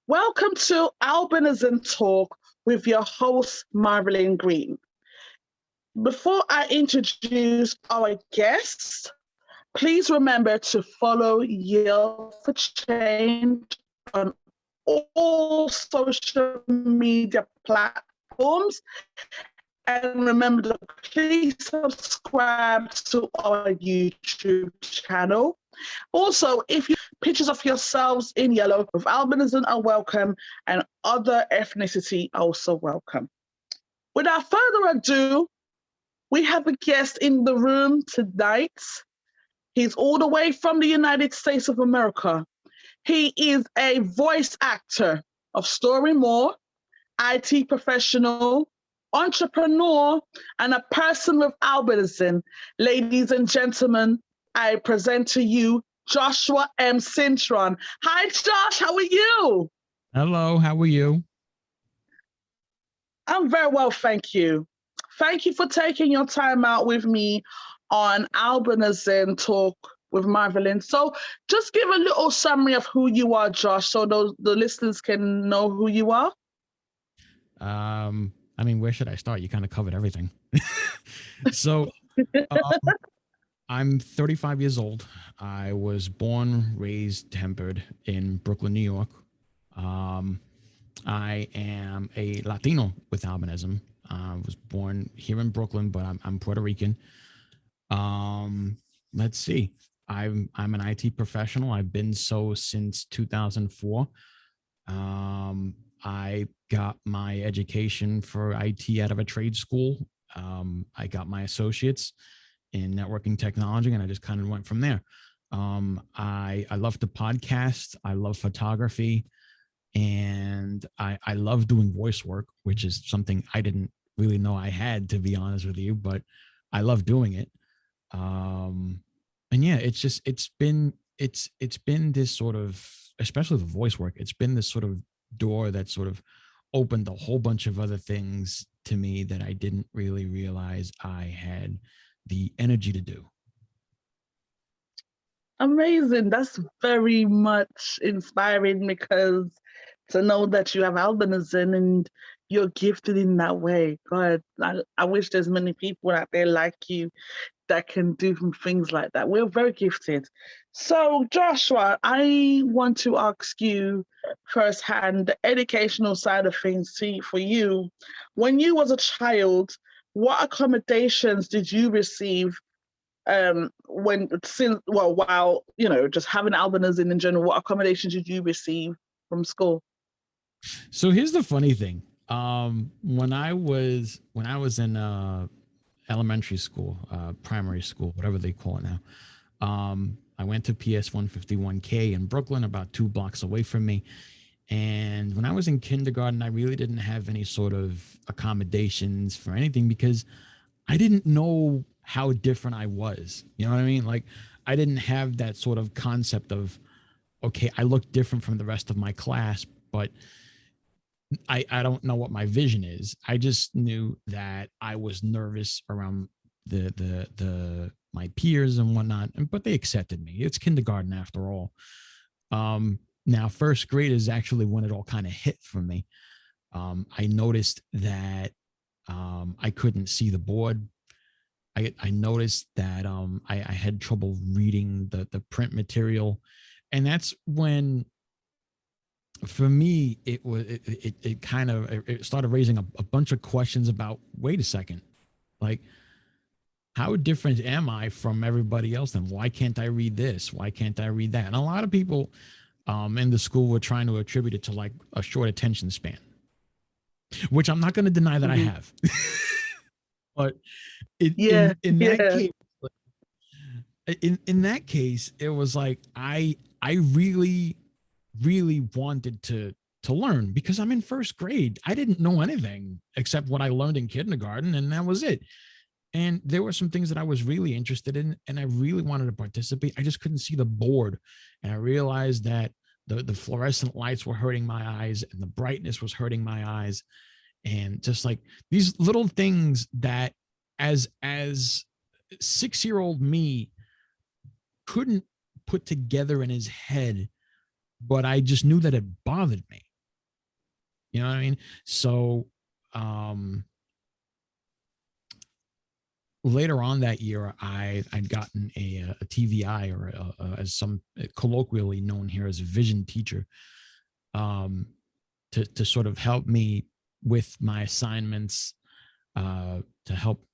Welcome to Albinism Talk with your host, Marilyn Green. Before I introduce our guest, please remember to follow Yale for Change on all social media platforms. And remember to please subscribe to our YouTube channel. Also, if you pictures of yourselves in yellow with albinism are welcome and other ethnicity also welcome. Without further ado, we have a guest in the room tonight. He's all the way from the United States of America. He is a voice actor of Story More, IT professional, entrepreneur, and a person with albinism. Ladies and gentlemen, I present to you Joshua M. Cintròn. Hi, Josh. How are you? Hello. How are you? I'm very well, thank you. Thank you for taking your time out with me on Albinism Talk with Marilyn. So just give a little summary of who you are, Josh, so the listeners can know who you are. I mean, where should I start? You kind of covered everything. So I'm 35 years old. I was born, raised, tempered in Brooklyn, New York. I am a Latino with albinism. I was born here in Brooklyn, but I'm Puerto Rican. Let's see. I'm an IT professional. I've been so since 2004. I got my education for IT out of a trade school. I got my associates in networking technology, and I just kind of went from there. I love to podcast. I love photography, and I love doing voice work, which is something I didn't really know I had, to be honest with you, but I love doing it. And yeah, it's been this sort of, especially the voice work, it's been this sort of door that sort of opened a whole bunch of other things to me that I didn't really realize I had the energy to do. Amazing. That's very much inspiring, because to know that you have albinism and you're gifted in that way. God, I wish there's many people out there like you that can do things like that. We're very gifted. So, Joshua, I want to ask you firsthand the educational side of things. For you, when you was a child, what accommodations did you receive while just having albinism in general? What accommodations did you receive from school? So here's the funny thing. When I was in elementary school, primary school, whatever they call it now, I went to PS 151K in Brooklyn, about 2 blocks away from me. And when I was in kindergarten, I really didn't have any sort of accommodations for anything, because I didn't know how different I was. You know what I mean? Like, I didn't have that sort of concept of, okay, I look different from the rest of my class, but I don't know what my vision is. I just knew that I was nervous around my peers and whatnot, but they accepted me. It's kindergarten after all. Now first grade is actually when it all kind of hit for me. I noticed that I couldn't see the board. I noticed that I had trouble reading the print material, and that's when, for me, it kind of started raising a bunch of questions about, wait a second, like, how different am I from everybody else? And why can't I read this? Why can't I read that? And a lot of people in the school were trying to attribute it to like a short attention span, which I'm not going to deny that I have. But in that case, it was like I really wanted to learn, because I'm in first grade. I didn't know anything except what I learned in kindergarten, and that was it. And there were some things that I was really interested in, and I really wanted to participate. I just couldn't see the board, and I realized that the fluorescent lights were hurting my eyes, and the brightness was hurting my eyes, and just like these little things that as 6-year-old me couldn't put together in his head, but I just knew that it bothered me. You know what I mean? So later on that year, I'd gotten a TVI, or as some colloquially known here as a vision teacher, to sort of help me with my assignments, to help,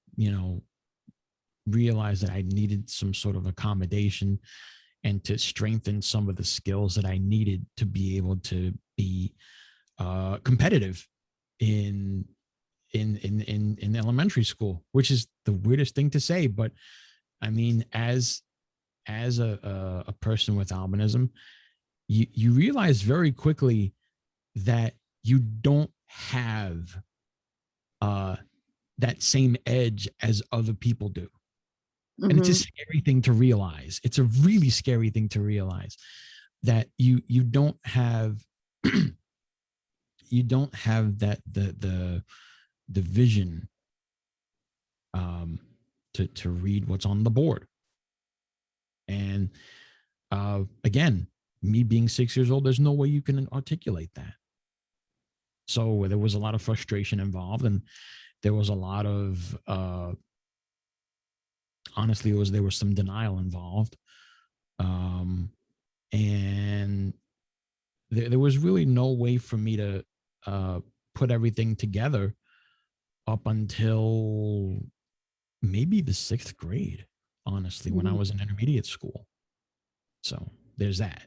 realize that I needed some sort of accommodation, and to strengthen some of the skills that I needed to be able to be competitive in elementary school, which is the weirdest thing to say. But I mean, as a person with albinism, you realize very quickly that you don't have that same edge as other people do. And it's a scary thing to realize. It's a really scary thing to realize that you don't have you don't have that the vision to read what's on the board. And again, me being 6 years old, there's no way you can articulate that. So there was a lot of frustration involved, and there was a lot of honestly, there was some denial involved, and there was really no way for me to put everything together up until maybe the 6th grade, honestly, when I was in intermediate school. So there's that.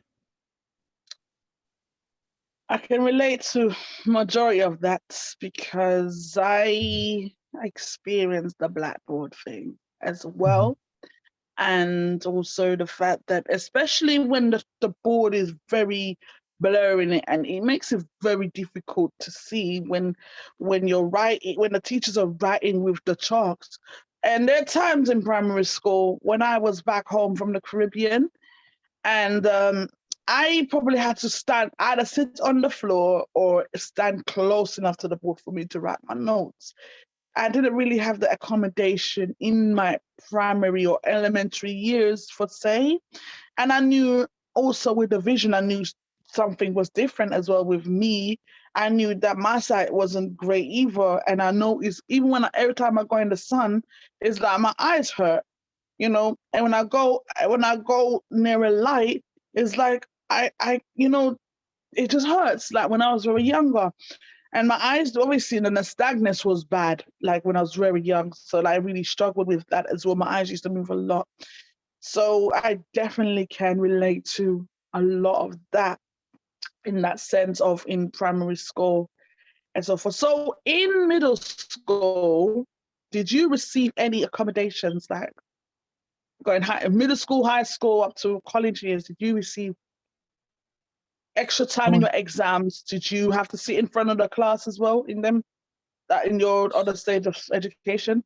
I can relate to majority of that because I experienced the blackboard thing as well. And also the fact that, especially when the board is very blurry, and it makes it very difficult to see when you're writing, when the teachers are writing with the chalks. And there are times in primary school when I was back home from the Caribbean, and I probably had to stand, either sit on the floor or stand close enough to the board for me to write my notes. I didn't really have the accommodation in my primary or elementary years, for say. And I knew also with the vision, I knew something was different as well with me. I knew that my sight wasn't great either. And I noticed even every time I go in the sun, it's like my eyes hurt, And when I go near a light, it's like I it just hurts. Like when I was very younger. And my eyes, obviously, the nystagmus was bad, like when I was very young. So I really struggled with that as well. My eyes used to move a lot. So I definitely can relate to a lot of that in that sense of in primary school and so forth. So in middle school, did you receive any accommodations, like going middle school, high school, up to college years? Did you receive extra time in your exams? Did you have to sit in front of the class as well in them? That in your other stage of education?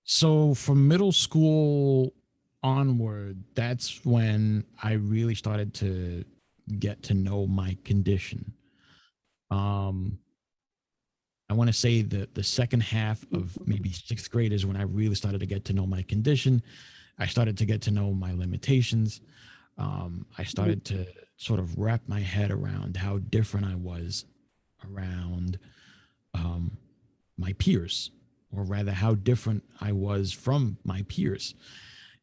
So from middle school onward, that's when I really started to get to know my condition. I want to say that the second half of maybe 6th grade is when I really started to get to know my condition. I started to get to know my limitations. I started to sort of wrap my head around how different I was around my peers, or rather how different I was from my peers.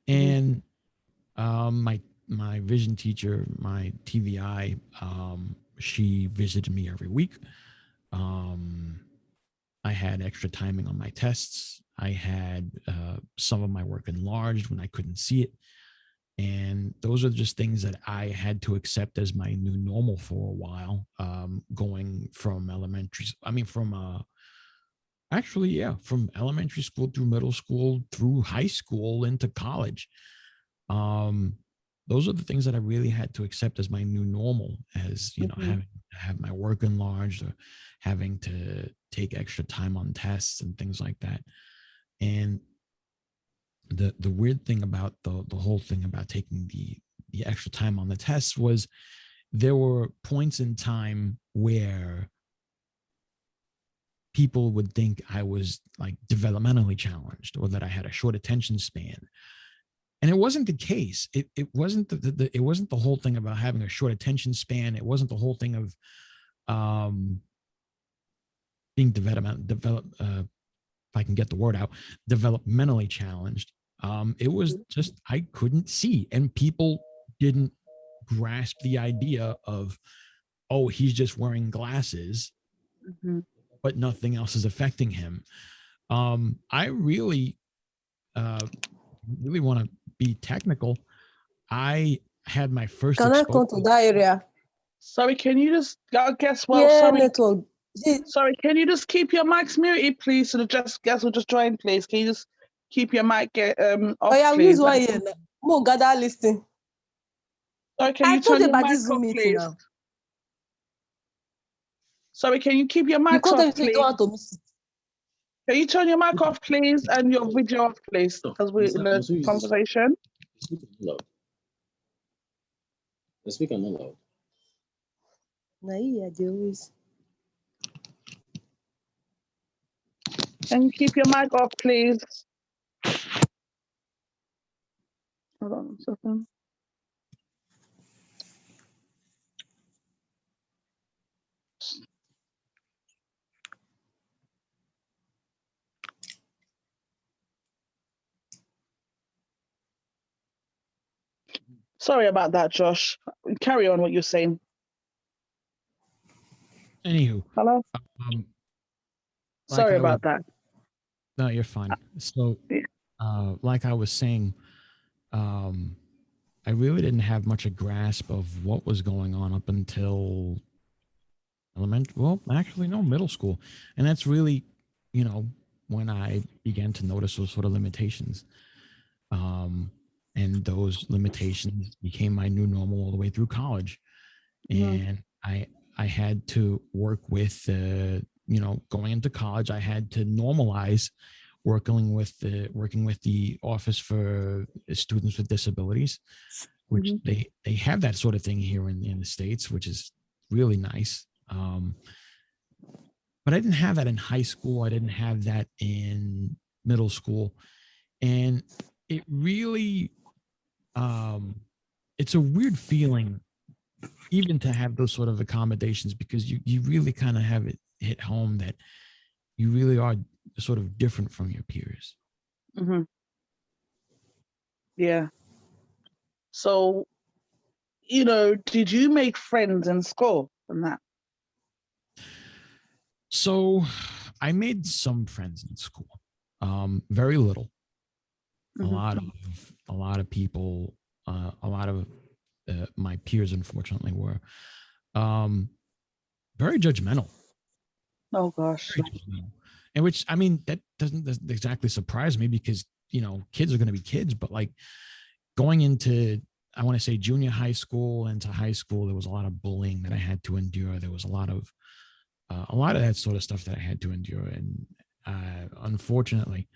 And my vision teacher, my TVI, she visited me every week. I had extra timing on my tests. I had some of my work enlarged when I couldn't see it. And those are just things that I had to accept as my new normal for a while, going from from elementary school through middle school, through high school, into college. Those are the things that I really had to accept as my new normal, as, having to have my work enlarged, or having to take extra time on tests and things like that. And the weird thing about the whole thing about taking the extra time on the tests was there were points in time where people would think I was like developmentally challenged, or that I had a short attention span. And it wasn't the case. It wasn't it wasn't the whole thing about having a short attention span. It wasn't the whole thing of being if I can get the word out, developmentally challenged. It was just, I couldn't see, and people didn't grasp the idea of, oh, he's just wearing glasses, but nothing else is affecting him. I really want to be technical. I had my first Can I come to that area? Sorry, can you just, guess what? Yeah, Sorry. network. Sorry, can you just keep your mics muted, please? So the guests will just join, please. Can you just keep your mic off, Oh yeah, please? use one here. More gather listen. Sorry, can I you told turn you your about mic this off, Zoom meeting please? now. Sorry, can you keep your You mics can't off, tell me please? you don't want to miss it. Can you turn your mic off, please, and your video off, please, because we're in a conversation. The speaker not loud. Nah, yeah, they always. Can you keep your mic off, please? Hold on a second. Sorry about that, Josh. Carry on what you're saying. Anywho, Hello? Sorry about that. No, you're fine. So, like I was saying, I really didn't have much a grasp of what was going on up until middle school. And that's really, when I began to notice those sort of limitations. And those limitations became my new normal all the way through college. And I had to work with, going into college, I had to normalize working with the Office for Students with Disabilities, which they have that sort of thing here in the States, which is really nice. But I didn't have that in high school. I didn't have that in middle school. And it really, it's a weird feeling even to have those sort of accommodations, because you really kind of have it hit home that you really are sort of different from your peers. Yeah. So, did you make friends in school from that? So I made some friends in school, very little. A lot of people, a lot of my peers, unfortunately, were very judgmental. Oh gosh. And which, I mean, that doesn't exactly surprise me, because kids are going to be kids. But like going into, I want to say, junior high school into high school, there was a lot of bullying that I had to endure. There was a lot of that sort of stuff that I had to endure. And unfortunately,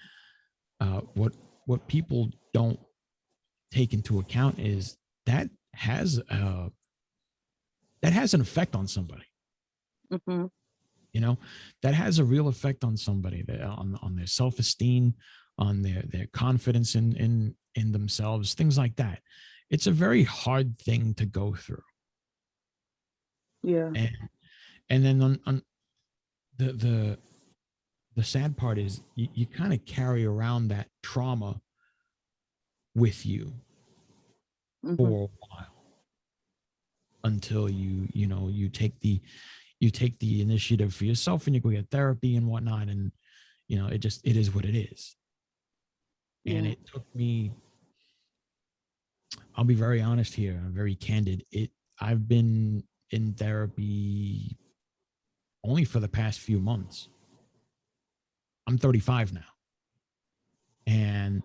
what people don't take into account is that has an effect on somebody. That has a real effect on somebody, on their self-esteem, on their confidence in themselves, things like that. It's a very hard thing to go through. Yeah. And then on the sad part is you kind of carry around that trauma with you for a while, until you take the initiative for yourself and you go get therapy and whatnot. And, it is what it is. Yeah. And it took me, I'll be very honest here, I'm very candid. I've been in therapy only for the past few months. I'm 35 now. And,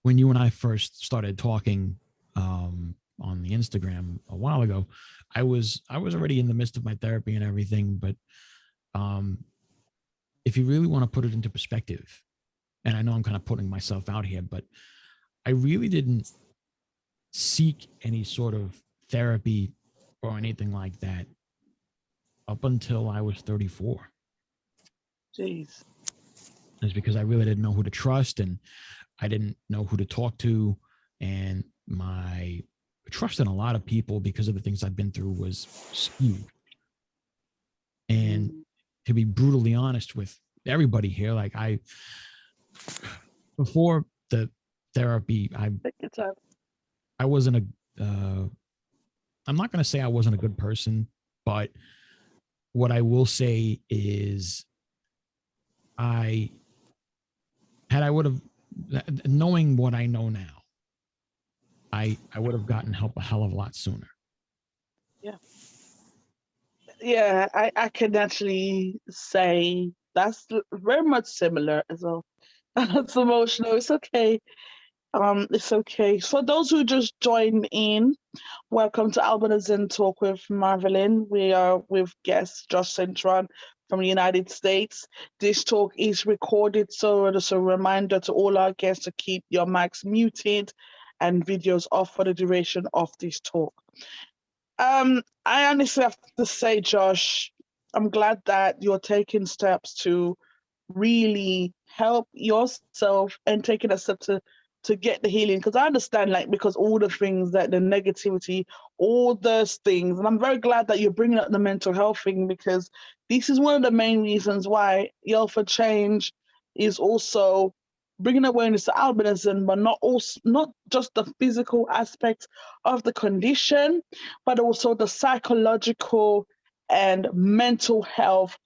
when you and I first started talking, on the Instagram a while ago, I was already in the midst of my therapy and everything. But if you really want to put it into perspective, and I know I'm kind of putting myself out here, but I really didn't seek any sort of therapy or anything like that up until I was 34. Jeez. It's because I really didn't know who to trust, and I didn't know who to talk to, and my trust in a lot of people, because of the things I've been through, was skewed. to be brutally honest with everybody here, like before the therapy, I wasn't I'm not going to say I wasn't a good person, but what I will say is I would have, knowing what I know now, I would have gotten help a hell of a lot sooner. Yeah, I can actually say that's very much similar as well. It's emotional. It's okay. It's okay. For those who just joined in, welcome to Albinism Talk with Marvelyn. We are with guest Josh Cintròn from the United States. This talk is recorded, so it's a reminder to all our guests to keep your mics muted and videos off for the duration of this talk. I honestly have to say, Josh, I'm glad that you're taking steps to really help yourself and taking a step to get the healing, because I understand, like, because all the things that the negativity, all those things, and I'm very glad that you're bringing up the mental health thing, because this is one of the main reasons why Yell for Change is also bringing awareness to albinism, but not just the physical aspect of the condition, but also the psychological and mental health,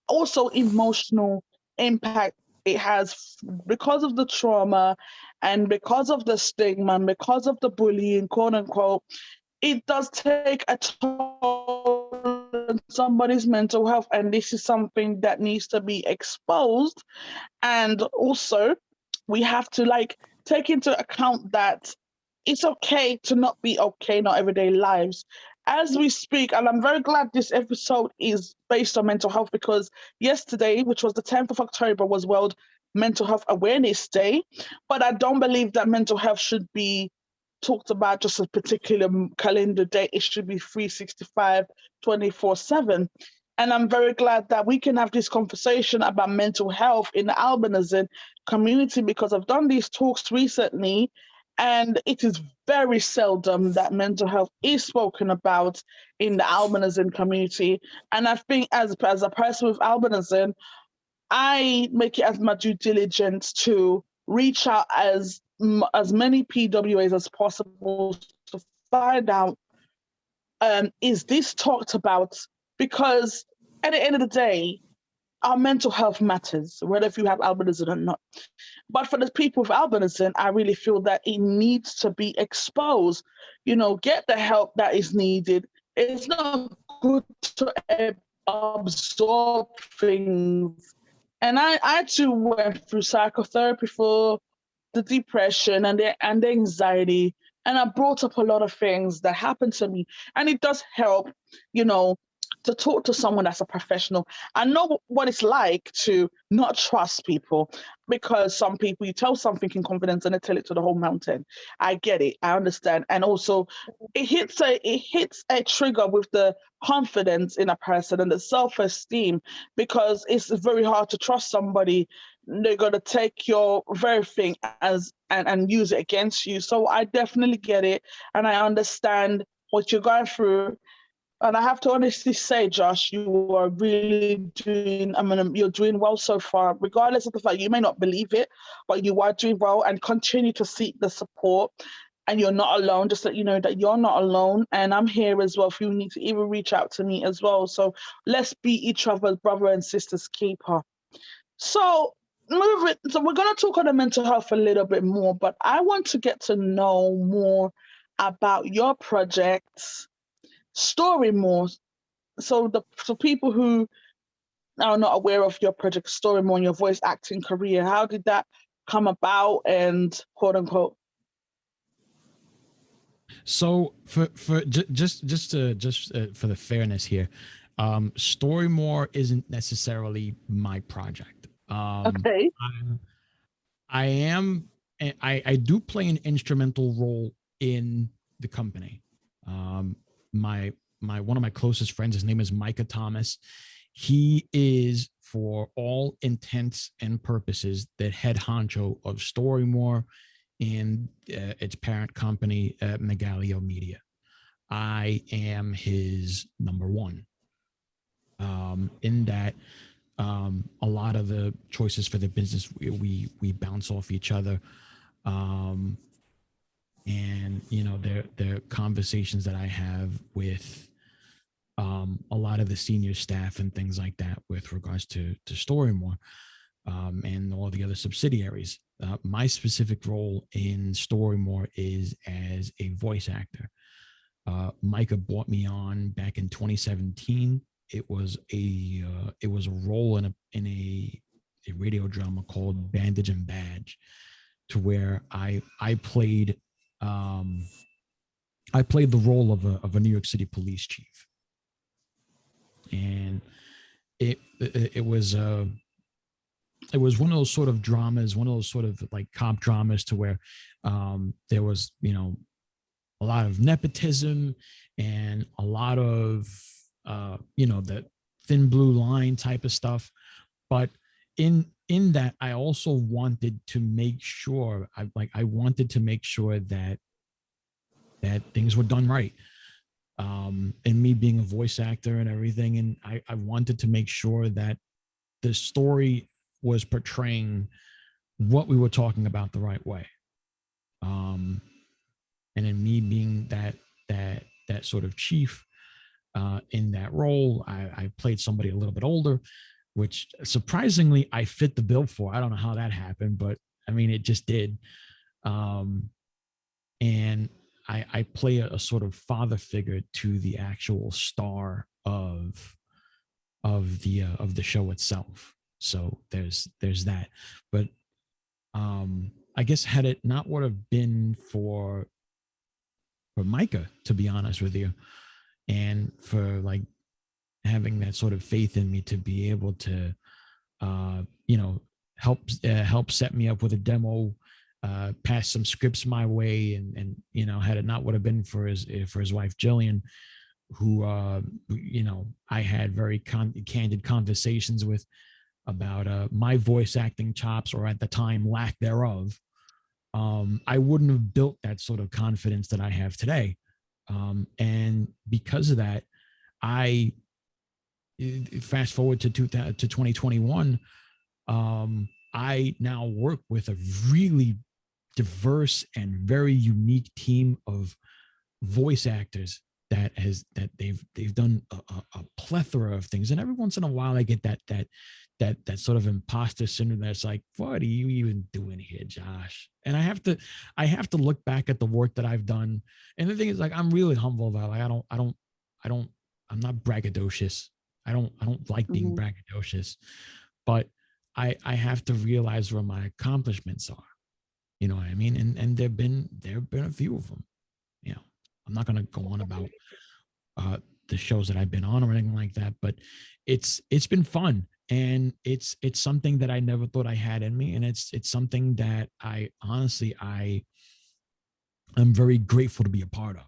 also emotional impact it has because of the trauma and because of the stigma and because of the bullying, quote unquote. It does take a toll on somebody's mental health, and this is something that needs to be exposed. And also, we have to take into account that it's okay to not be okay in our everyday lives. As we speak, and I'm very glad this episode is based on mental health, because yesterday, which was the 10th of October, was World Mental Health Awareness Day. But I don't believe that mental health should be talked about just a particular calendar date. It should be 365, 24/7. And I'm very glad that we can have this conversation about mental health in the albinism community, because I've done these talks recently, and it is very seldom that mental health is spoken about in the albinism community. And I think as a person with albinism, I make it as my due diligence to reach out as many PWAs as possible to find out, is this talked about? Because at the end of the day, our mental health matters, whether if you have albinism or not. But for the people with albinism, I really feel that it needs to be exposed. Get the help that is needed. It's not good to absorb things. And I too went through psychotherapy for the depression and the anxiety, and I brought up a lot of things that happened to me. And it does help, to talk to someone that's a professional. I know what it's like to not trust people, because some people, you tell something in confidence and they tell it to the whole mountain. I get it. I understand. And also it hits a trigger with the confidence in a person and the self-esteem, because it's very hard to trust somebody. They're going to take your very thing and use it against you. So I definitely get it. And I understand what you're going through. And I have to honestly say, Josh, you are really you're doing well so far, regardless of the fact you may not believe it, but you are doing well, and continue to seek the support. And you're not alone. Just that you know that you're not alone. And I'm here as well if you need to even reach out to me as well. So let's be each other's brother and sister's keeper. So we're going to talk on the mental health a little bit more, but I want to get to know more about your projects, story more. So people who are not aware of your project story more and your voice acting career, how did that come about, and quote unquote? So for just for the fairness here, Storymore isn't necessarily my project. Okay. I do play an instrumental role in the company. My one of my closest friends, his name is Micah Thomas. He is, for all intents and purposes, the head honcho of Storymore and its parent company, Megalio Media. I am his number one. In that, A lot of the choices for the business, we bounce off each other. And there are conversations that I have with a lot of the senior staff and things like that with regards to Storymore, and all the other subsidiaries. My specific role in Storymore is as a voice actor. Micah brought me on back in 2017. It was a role in a radio drama called Bandage and Badge, to where I played the role of a New York City police chief, and it was one of those sort of dramas, one of those sort of like cop dramas, to where there was a lot of nepotism and a lot of the thin blue line type of stuff. But in that, I also wanted to make sure I wanted to make sure that things were done right. And me being a voice actor and everything, and I wanted to make sure that the story was portraying what we were talking about the right way. And in me being that sort of chief in that role, I played somebody a little bit older, which surprisingly I fit the bill for. I don't know how that happened, but I mean, it just did. And I play a sort of father figure to the actual star of the show itself. So there's that. But I guess had it not would have been for Micah, to be honest with you, and for like having that sort of faith in me to be able to help set me up with a demo, pass some scripts my way, and had it not would have been for his wife Jillian, who I had very candid conversations with about my voice acting chops, or at the time lack thereof, I wouldn't have built that sort of confidence that I have today. And because of that, I fast forward to 2021. I now work with a really diverse and very unique team of voice actors that they've done a plethora of things. And every once in a while I get that sort of imposter syndrome that's like, what are you even doing here, Josh? And I have to look back at the work that I've done. And the thing is, like, I'm really humble about it. Like, I'm not braggadocious. I don't like being braggadocious, but I have to realize where my accomplishments are. You know what I mean? And there've been a few of them. I'm not going to go on about the shows that I've been on or anything like that, but it's been fun, and it's something that I never thought I had in me, and it's something that I'm very grateful to be a part of.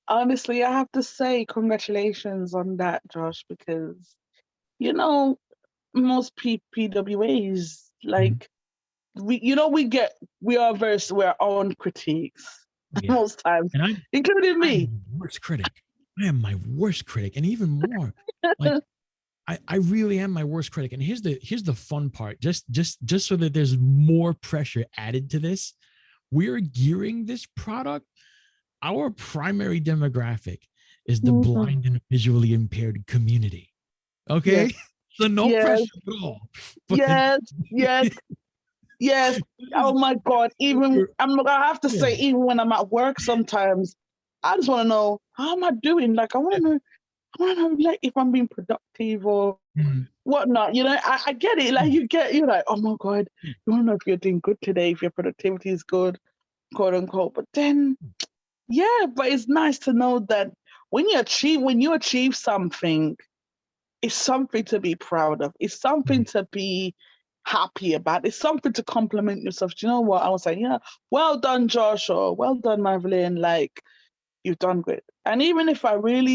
Honestly, I have to say congratulations on that, Josh, because most PWAs, like, we're our own critiques most times, and including me. I'm the worst critic. I am my worst critic, and even more, like, I really am my worst critic. And here's the fun part, just so that there's more pressure added to this. We're gearing this product. Our primary demographic is the blind and visually impaired community. Okay, so no pressure at all. But Yes. Oh my God. Even I have to say, even when I'm at work, sometimes I just want to know, how am I doing? Like, I want to know, like, if I'm being productive or whatnot. I get it. Like, you're like, oh my God, you want to know if you're doing good today, if your productivity is good, quote unquote. But then, but it's nice to know that when you achieve something, it's something to be proud of. It's something to be happy about. It's something to compliment yourself. Do you know what? I was like, well done, Josh, or well done, Marilyn. Like, you've done great. And even if I've learned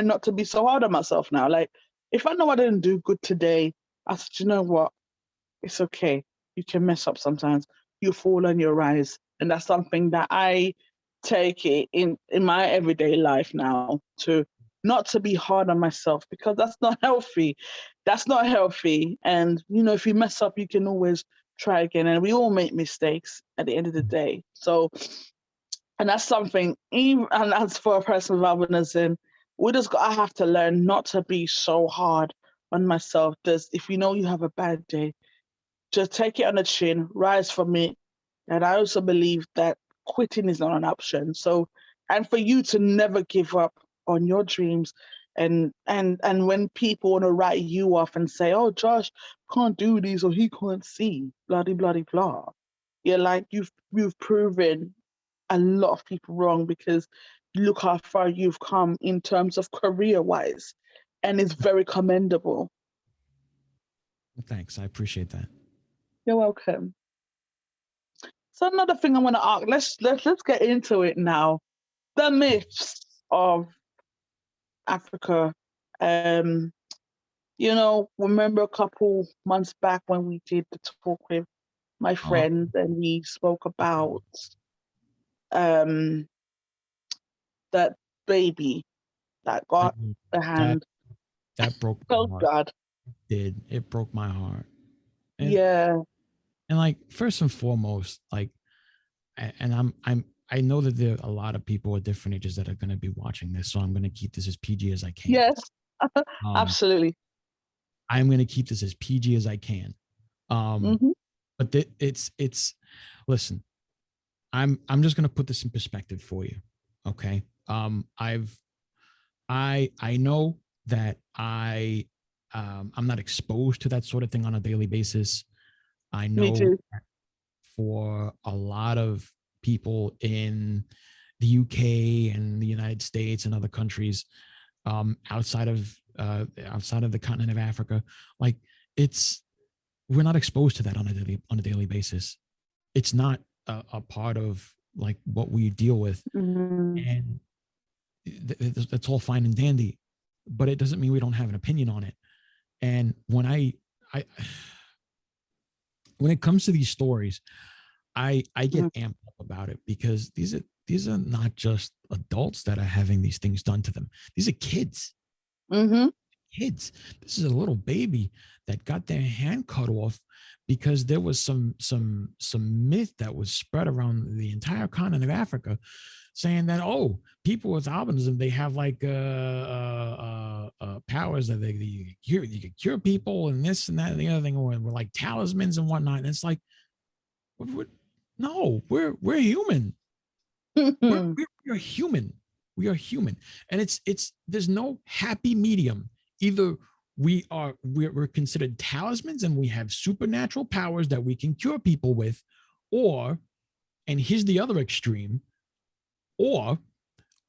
not to be so hard on myself now. Like, if I know I didn't do good today, I said, you know what? It's okay. You can mess up sometimes. You fall on your rise. And that's something that I take it in my everyday life now, to not to be hard on myself, because that's not healthy. That's not healthy. And, you know, if you mess up, you can always try again. And we all make mistakes at the end of the day. So, and that's something, even, and as for a person with albinism, I have to learn not to be so hard on myself. Just, if you know you have a bad day, just take it on the chin, rise from it. And I also believe that quitting is not an option. So, and for you to never give up on your dreams, and when people want to write you off and say, "Oh, Josh can't do this," or "He can't see," blah blah blah blah. You're like, you've proven a lot of people wrong, because look how far you've come in terms of career-wise, and it's very commendable. Thanks, I appreciate that. You're welcome. So another thing I want to ask, let's get into it now. The myths of Africa. You know, remember a couple months back when we did the talk with my friend, and we spoke about that baby that got the hand. That broke my Oh heart. God. It broke my heart. And, Yeah. And like, first and foremost, like, and I know that there are a lot of people at different ages that are going to be watching this, so I'm going to keep this as PG as I can. Yes. Absolutely. I'm going to keep this as PG as I can. But it's listen, I'm just going to put this in perspective for you. Okay. I know that I'm not exposed to that sort of thing on a daily basis. I know that for a lot of people in the UK and the United States and other countries, outside of the continent of Africa, like, we're not exposed to that on a daily basis. It's not a part of like what we deal with, and that's all fine and dandy, but it doesn't mean we don't have an opinion on it. And when when it comes to these stories, I get amped up about it, because these are not just adults that are having these things done to them. These are kids. Kids. This is a little baby that got their hand cut off because there was some myth that was spread around the entire continent of Africa, saying that, oh, people with albinism, they have like powers that you can cure people and this and that and the other thing, or like talismans and whatnot. And it's like, no, we're human. We're human. We are human, and it's there's no happy medium. Either we're considered talismans and we have supernatural powers that we can cure people with, or, and here's the other extreme, or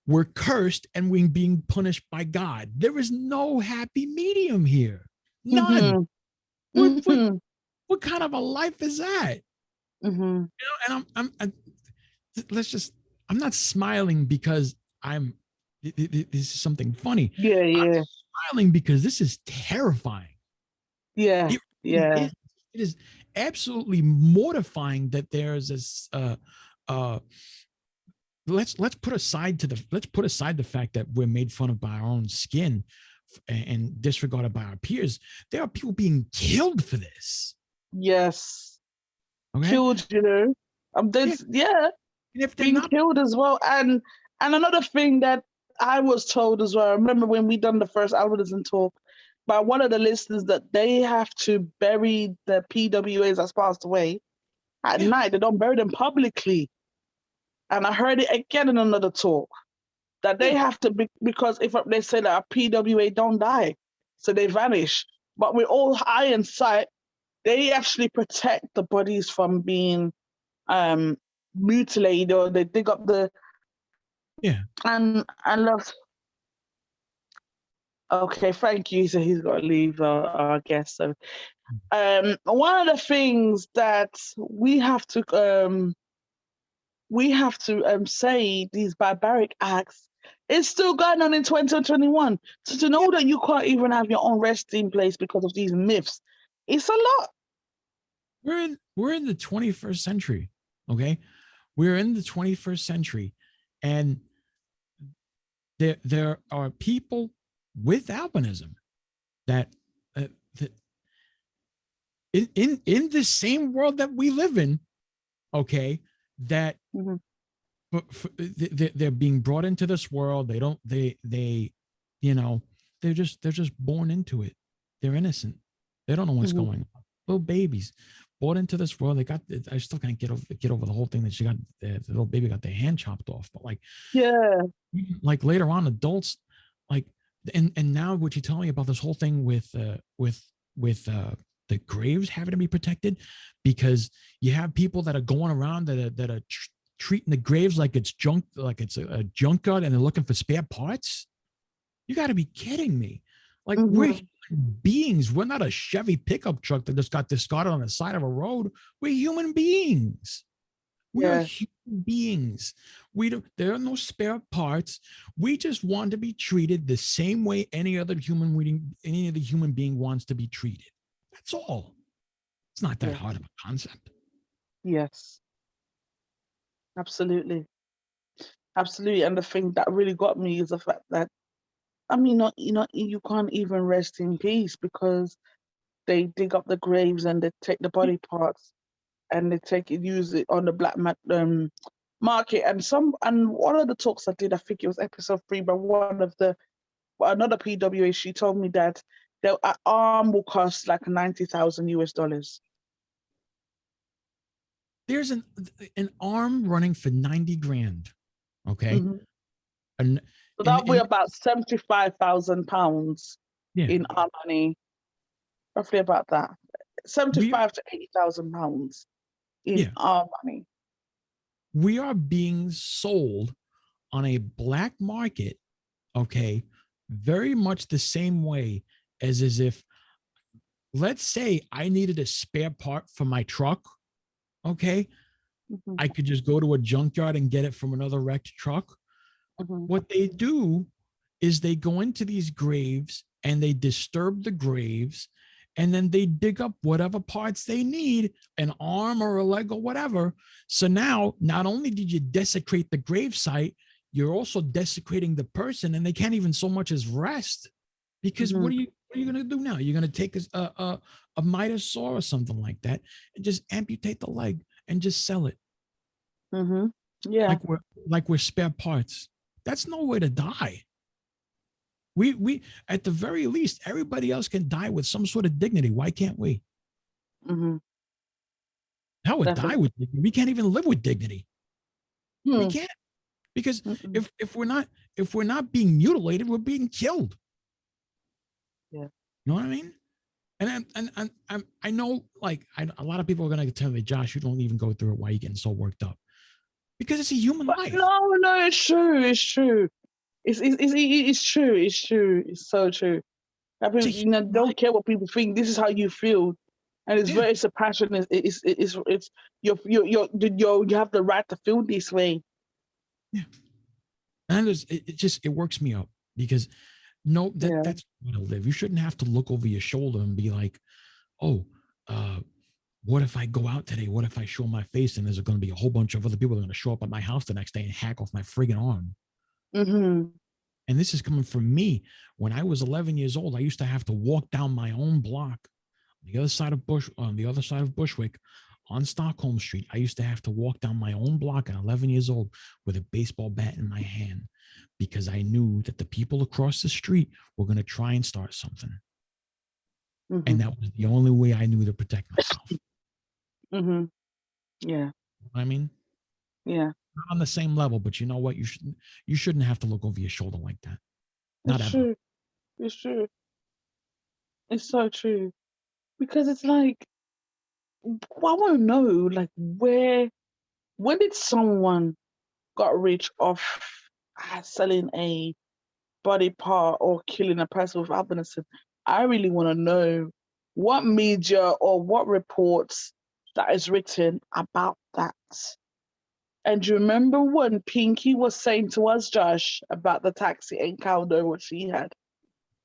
we're cursed and we're being punished by God. There is no happy medium here. None. What kind of a life is that? You know, and I'm not smiling because this is something funny. I'm smiling because this is terrifying. It is absolutely mortifying that there's this let's put aside the fact that we're made fun of by our own skin and disregarded by our peers. There are people being killed for this. Yes. Okay? Killed, you know. And if being killed as well. And another thing that I was told as well, I remember when we done the first Albinism Talk by one of the listeners, that they have to bury the PWAs that's passed away at night. They don't bury them publicly. And I heard it again in another talk, that they have to be, because if they say that a PWA don't die, so they vanish. But with all eye and sight, they actually protect the bodies from being mutilated, or they dig up the and love. Okay, thank you. So he's got to leave, I guess. So one of the things that we have to say, these barbaric acts, is still going on in 2021. So to know that you can't even have your own resting place because of these myths, it's a lot. We're in the 21st century. Okay, we're in the 21st century, and there are people with albinism that in the same world that we live in, okay, that they're being brought into this world. They you know, they're just born into it. They're innocent. They don't know what's going on. Little babies brought into this world. They got, I still can't get over the whole thing that she got, the little baby got their hand chopped off. But like, yeah, like later on, adults, like, and now what you tell me about this whole thing with the graves having to be protected, because you have people that are going around that are treating the graves like it's junk, like it's a junkyard, and they're looking for spare parts. You got to be kidding me! Like, we're human beings. We're not a Chevy pickup truck that just got discarded on the side of a road. We're human beings. We are human beings. There are no spare parts. We just want to be treated the same way any other human being wants to be treated. That's all. It's not that hard of a concept. Yes, absolutely. Absolutely. And the thing that really got me is the fact that, I mean, you can't even rest in peace, because they dig up the graves and they take the body parts and they use it on the black market. And one of the talks I did, I think it was episode 3, but another PWA, she told me that an arm will cost like $90,000 US. There's an arm running for 90 grand. Okay. And so that'll be about £75,000 in our money, roughly about that. 75 to 80,000 pounds in our money. We are being sold on a black market, okay, very much the same way as if, let's say I needed a spare part for my truck, okay, I could just go to a junkyard and get it from another wrecked truck. What they do is they go into these graves and they disturb the graves, and then they dig up whatever parts they need, an arm or a leg or whatever. So now, not only did you desecrate the grave site, you're also desecrating the person, and they can't even so much as rest, because what are you going to do now? You're going to take a Midas saw or something like that and just amputate the leg and just sell it. Yeah. Like we're spare parts. That's no way to die. We at the very least, everybody else can die with some sort of dignity. Why can't we? How would die with dignity? We can't even live with dignity. We can't, because if we're not being mutilated, we're being killed. Yeah. You know what I mean? And I know, like, a lot of people are gonna tell me, Josh, you don't even go through it. Why are you getting so worked up? Because it's a human life. No, it's true. It's true. It's true. It's true. It's so true. I mean, don't care what people think. This is how you feel, and it's a passion. It's you have the right to feel this way. Yeah, and it works me up, because that's the way to live. You shouldn't have to look over your shoulder and be like, oh, what if I go out today? What if I show my face and there's going to be a whole bunch of other people that are going to show up at my house the next day and hack off my friggin' arm? And this is coming from me. When I was 11 years old, I used to have to walk down my own block on the other side of Bushwick, on Stockholm Street. I used to have to walk down my own block at 11 years old with a baseball bat in my hand, because I knew that the people across the street were going to try and start something. And that was the only way I knew to protect myself. Yeah. You know what I mean? Yeah. Not on the same level, but you know what? You shouldn't have to look over your shoulder like that. Not ever. True. It's true. It's so true. Because it's like, I want to know, like, when did someone got rich off selling a body part or killing a person with albinism? I really want to know what media or what reports that is written about that. And do you remember when Pinky was saying to us, Josh, about the taxi encounter what she had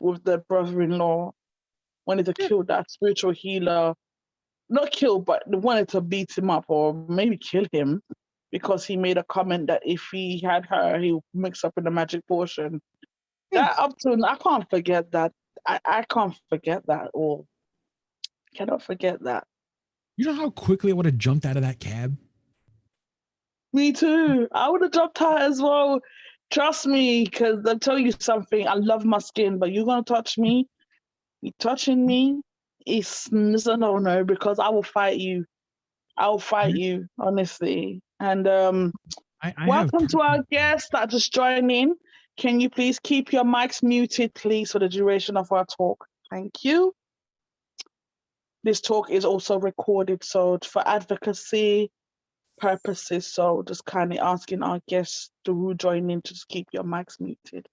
with the brother-in-law, wanted to kill that spiritual healer? Not kill, but wanted to beat him up or maybe kill him because he made a comment that if he had her, he would mix up in the magic potion. That up to I can't forget that. I can't forget that or cannot forget that. You know how quickly I would have jumped out of that cab? Me too. I would have dropped her as well. Trust me, because I'll tell you something. I love my skin, but you're gonna touch me. You touching me is a no-no because I will fight you. I will fight you, honestly. And I have welcome to our guests that just joined in. Can you please keep your mics muted, please, for the duration of our talk? Thank you. This talk is also recorded, so for advocacy purposes, so just kindly asking our guests to join in to just keep your mics muted.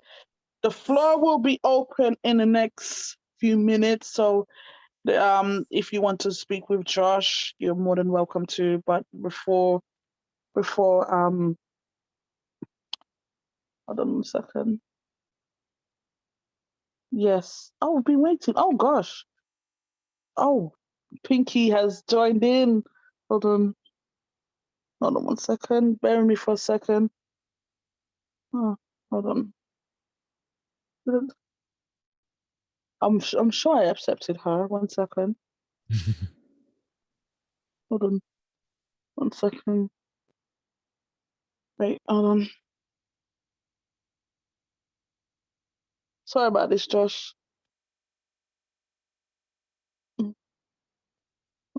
The floor will be open in the next few minutes, so if you want to speak with Josh, you're more than welcome to. But before hold on a second. Yes. Oh, we've been waiting. Oh gosh. Oh, Pinky has joined in. Hold on. Hold on 1 second. Bear with me for a second. Oh, hold on. I'm sure I accepted her. 1 second. Hold on. 1 second. Wait, hold on. Sorry about this, Josh. I'm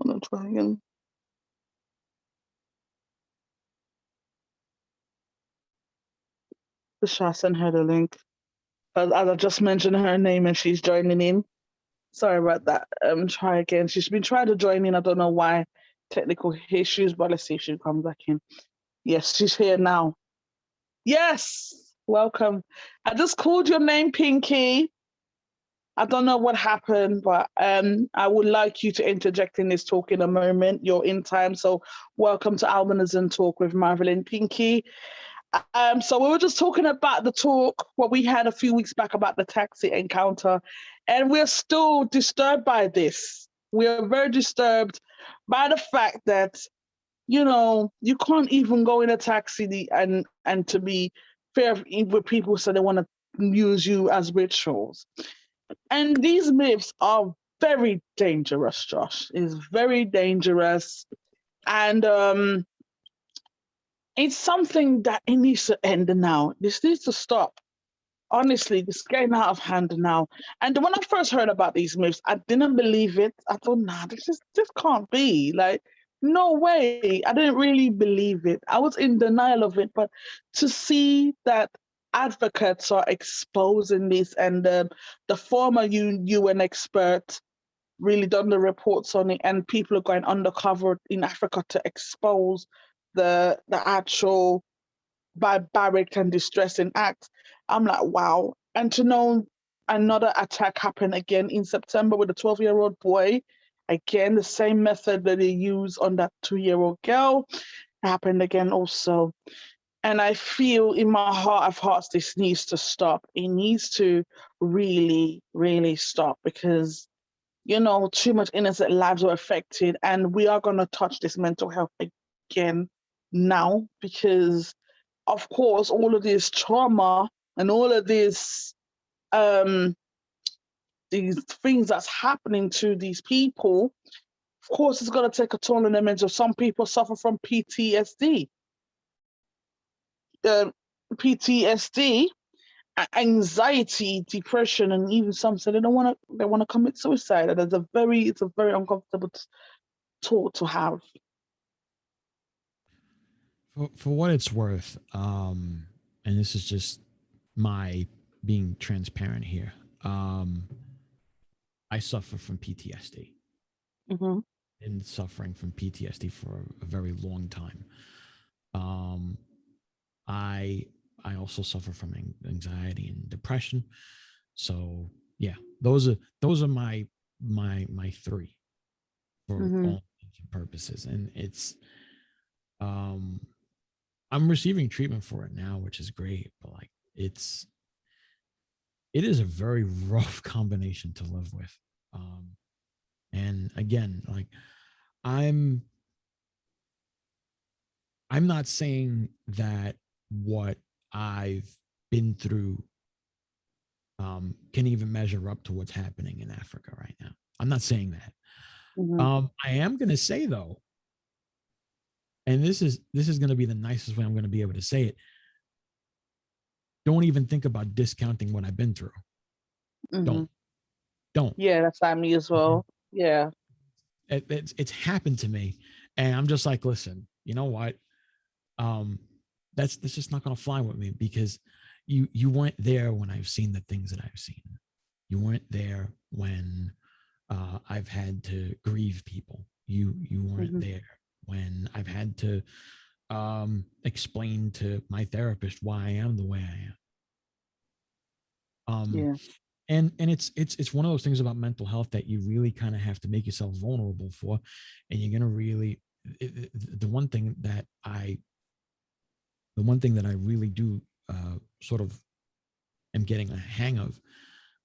gonna try again. Should I send her the link? As I just mentioned her name and she's joining in. Sorry about that. Try again. She's been trying to join in. I don't know why. Technical issues, but let's see if she comes back in. Yes, she's here now. Yes, welcome. I just called your name, Pinky. I don't know what happened, but I would like you to interject in this talk in a moment. You're in time, so welcome to Albinism Talk with Marvelyn Pinky. So we were just talking about the talk what we had a few weeks back about the taxi encounter, and we're still disturbed by this. We are very disturbed by the fact that, you know, you can't even go in a taxi and to be fair with people, so they want to use you as rituals. And these myths are very dangerous, Josh. It's very dangerous. And it's something that it needs to end now. This needs to stop. Honestly, this is getting out of hand now. And when I first heard about these myths, I didn't believe it. I thought, nah, this can't be. Like, no way. I didn't really believe it. I was in denial of it. But to see that advocates are exposing this, and the former UN expert really done the reports on it, and people are going undercover in Africa to expose the actual barbaric and distressing act. I'm like, wow. And to know another attack happened again in September with a 12-year-old boy, again, the same method that they used on that 2-year-old girl happened again also. And I feel in my heart of hearts, this needs to stop. It needs to really, really stop, because, you know, too much innocent lives were affected, and we are going to touch this mental health again now, because of course all of this trauma and all of this these things that's happening to these people, of course it's going to take a toll on their mental. Some people suffer from PTSD, PTSD, anxiety, depression, and even some say they want to commit suicide. And it's a very uncomfortable thought to have. For what it's worth, and this is just my being transparent here. I suffer from PTSD. Mm-hmm. Been suffering from PTSD for a very long time. I also suffer from anxiety and depression. So yeah, those are my three for all purposes, and it's I'm receiving treatment for it now, which is great, but like it is a very rough combination to live with. And again, like I I'm not saying that what I've been through can even measure up to what's happening in Africa right now. I'm not saying that. I am going to say though, and this is going to be the nicest way I'm going to be able to say it. Don't even think about discounting what I've been through. Don't. Yeah, that's me as well. Yeah. It's happened to me, and I'm just like, listen, you know what? That's just not going to fly with me, because you weren't there when I've seen the things that I've seen. You weren't there when I've had to grieve people. You weren't there when I've had to explain to my therapist why I am the way I am. Yeah. And it's one of those things about mental health that you really kind of have to make yourself vulnerable for, and you're gonna really the one thing that I really do sort of am getting a hang of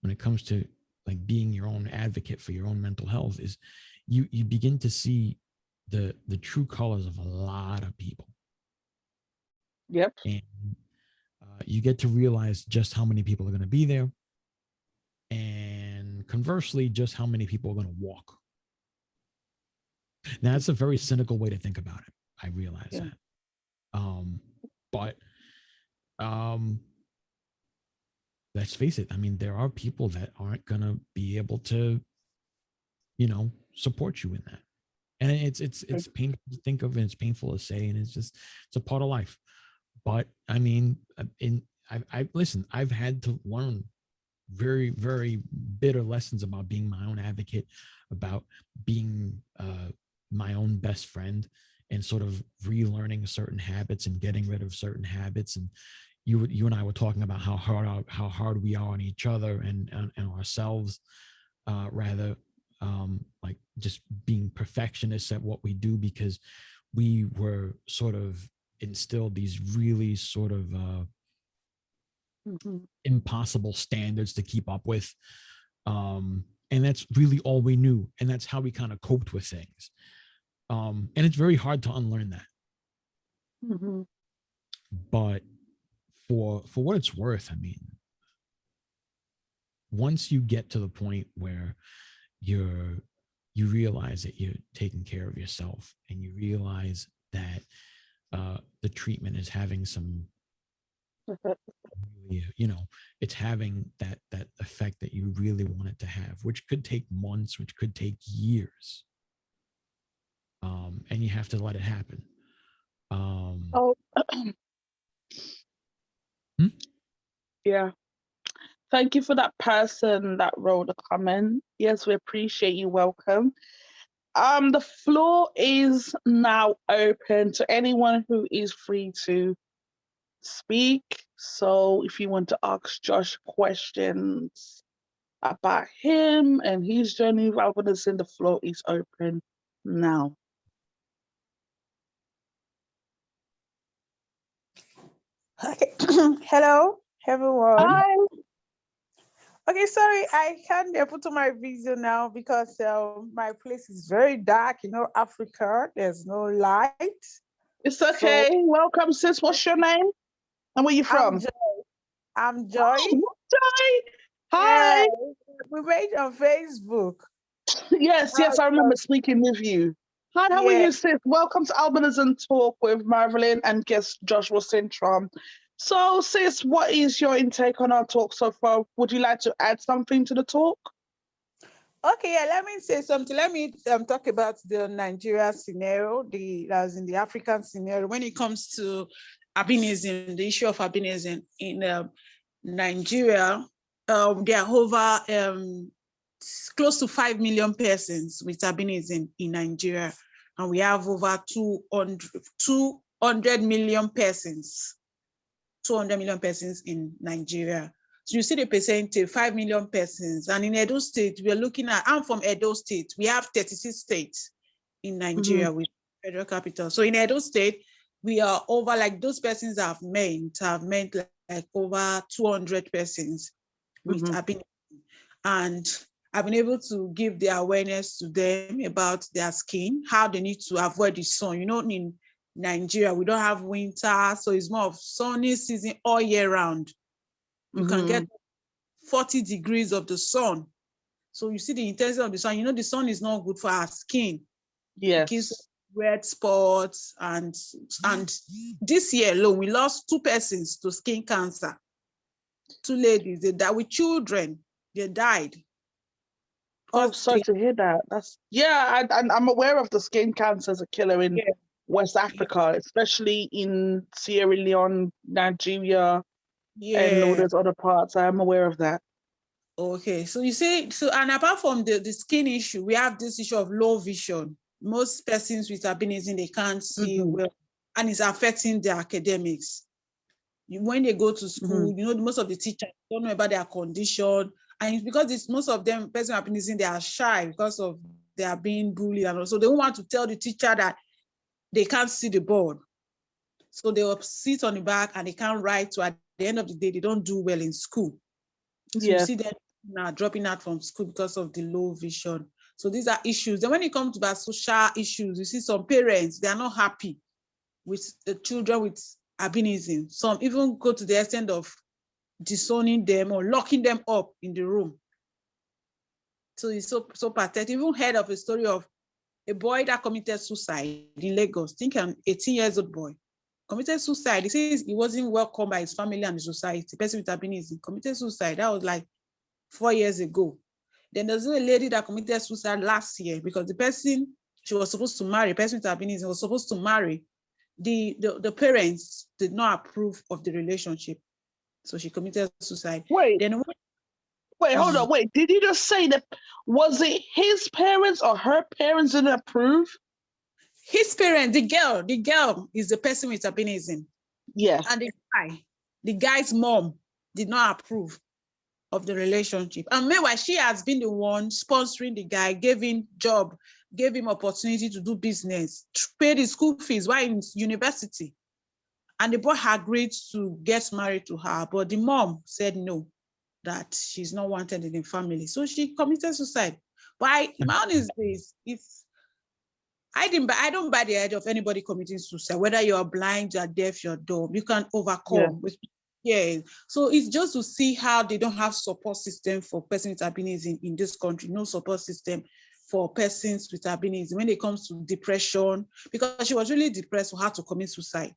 when it comes to like being your own advocate for your own mental health is you begin to see the true colors of a lot of people. Yep. And you get to realize just how many people are going to be there, and conversely, just how many people are going to walk. Now, that's a very cynical way to think about it. I realize that. But let's face it. I mean, there are people that aren't going to be able to, support you in that. And it's painful to think of, and it's painful to say, and it's a part of life. But I mean, listen, I've had to learn very, very bitter lessons about being my own advocate, about being my own best friend, and sort of relearning certain habits and getting rid of certain habits. And you and I were talking about how hard we are on each other and ourselves, rather like just being perfectionists at what we do, because we were sort of instilled these really sort of impossible standards to keep up with, and that's really all we knew, and that's how we kind of coped with things, and it's very hard to unlearn that. But for what it's worth, I mean, once you get to the point where you realize that you're taking care of yourself, and you realize that the treatment is having some it's having that effect that you really want it to have, which could take months, which could take years, and you have to let it happen. Yeah. Thank you for that person that wrote a comment. Yes, we appreciate you. Welcome. The floor is now open to anyone who is free to speak. So if you want to ask Josh questions about him and his journey with albinism, the floor is open now. Okay. Hello, everyone. Hi. Okay, sorry, I can't put on my video now because my place is very dark. Africa, there's no light. It's okay. So, welcome, sis. What's your name? And where you from? I'm Joy. Oh, Joy. Hi. Yeah, we met on Facebook. Yes, I remember speaking with you. Hi, how are you, sis? Welcome to Albinism Talk with Marilyn and guest Joshua Cintròn. So, sis, what is your intake on our talk so far? Would you like to add something to the talk? Okay, yeah, let me say something. Let me talk about the Nigeria scenario, as in the African scenario. When it comes to albinism, the issue of albinism in Nigeria, there are over close to 5 million persons with albinism in Nigeria, and we have over 200 million persons. 200 million persons in Nigeria. So you see the percentage, 5 million persons. And in Edo State, we are looking at, I'm from Edo State. We have 36 states in Nigeria with federal capital. So in Edo State, we are over, like those persons have meant like over 200 persons with albinism. And I've been able to give the awareness to them about their skin, how they need to avoid the sun. In Nigeria. We don't have winter, so it's more of sunny season all year round. You can get 40 degrees of the sun. So you see the intensity of the sun. You know, the sun is not good for our skin. Yes. It gives red spots. And this year alone, we lost 2 persons to skin cancer. 2 ladies, they died with children. They died. Oh, sorry to hear that. I'm aware of the skin cancer as a killer in West Africa, especially in Sierra Leone, Nigeria, and all those other parts. I am aware of that. Okay, so you see, and apart from the skin issue, we have this issue of low vision. Most persons with albinism, they can't see well, and it's affecting their academics. When they go to school, you know, most of the teachers don't know about their condition, and it's because most of them, persons with albinism, they are shy because of they are being bullied, and also they don't want to tell the teacher that they can't see the board. So they will sit on the back and they can't write. So at the end of the day, they don't do well in school. So you see them now dropping out from school because of the low vision. So these are issues. Then when it comes to the social issues, you see some parents, they are not happy with the children with albinism. Some even go to the extent of disowning them or locking them up in the room. So it's so pathetic. Even heard of a story of a boy that committed suicide in Lagos. I think an 18-year-old boy committed suicide. He says he wasn't welcomed by his family and the society. Person with albinism committed suicide. That was like 4 years ago. Then there's a lady that committed suicide last year because the person she was supposed to marry, person with albinism was supposed to marry, the parents did not approve of the relationship. So she committed suicide. Wait, hold on. Wait, did you just say that, was it his parents or her parents didn't approve? His parents, the girl is the person with albinism. Yes. And the guy's mom did not approve of the relationship. And meanwhile, she has been the one sponsoring the guy, gave him job, gave him opportunity to do business, paid his school fees while in university. And the boy agreed to get married to her, but the mom said no, that she's not wanted in the family. So she committed suicide. But my honest is, I don't buy the idea of anybody committing suicide, whether you are blind, you are deaf, you're dumb, you can overcome. So it's just to see how they don't have support system for persons with albinism in this country, no support system for persons with albinism when it comes to depression, because she was really depressed for her to commit suicide.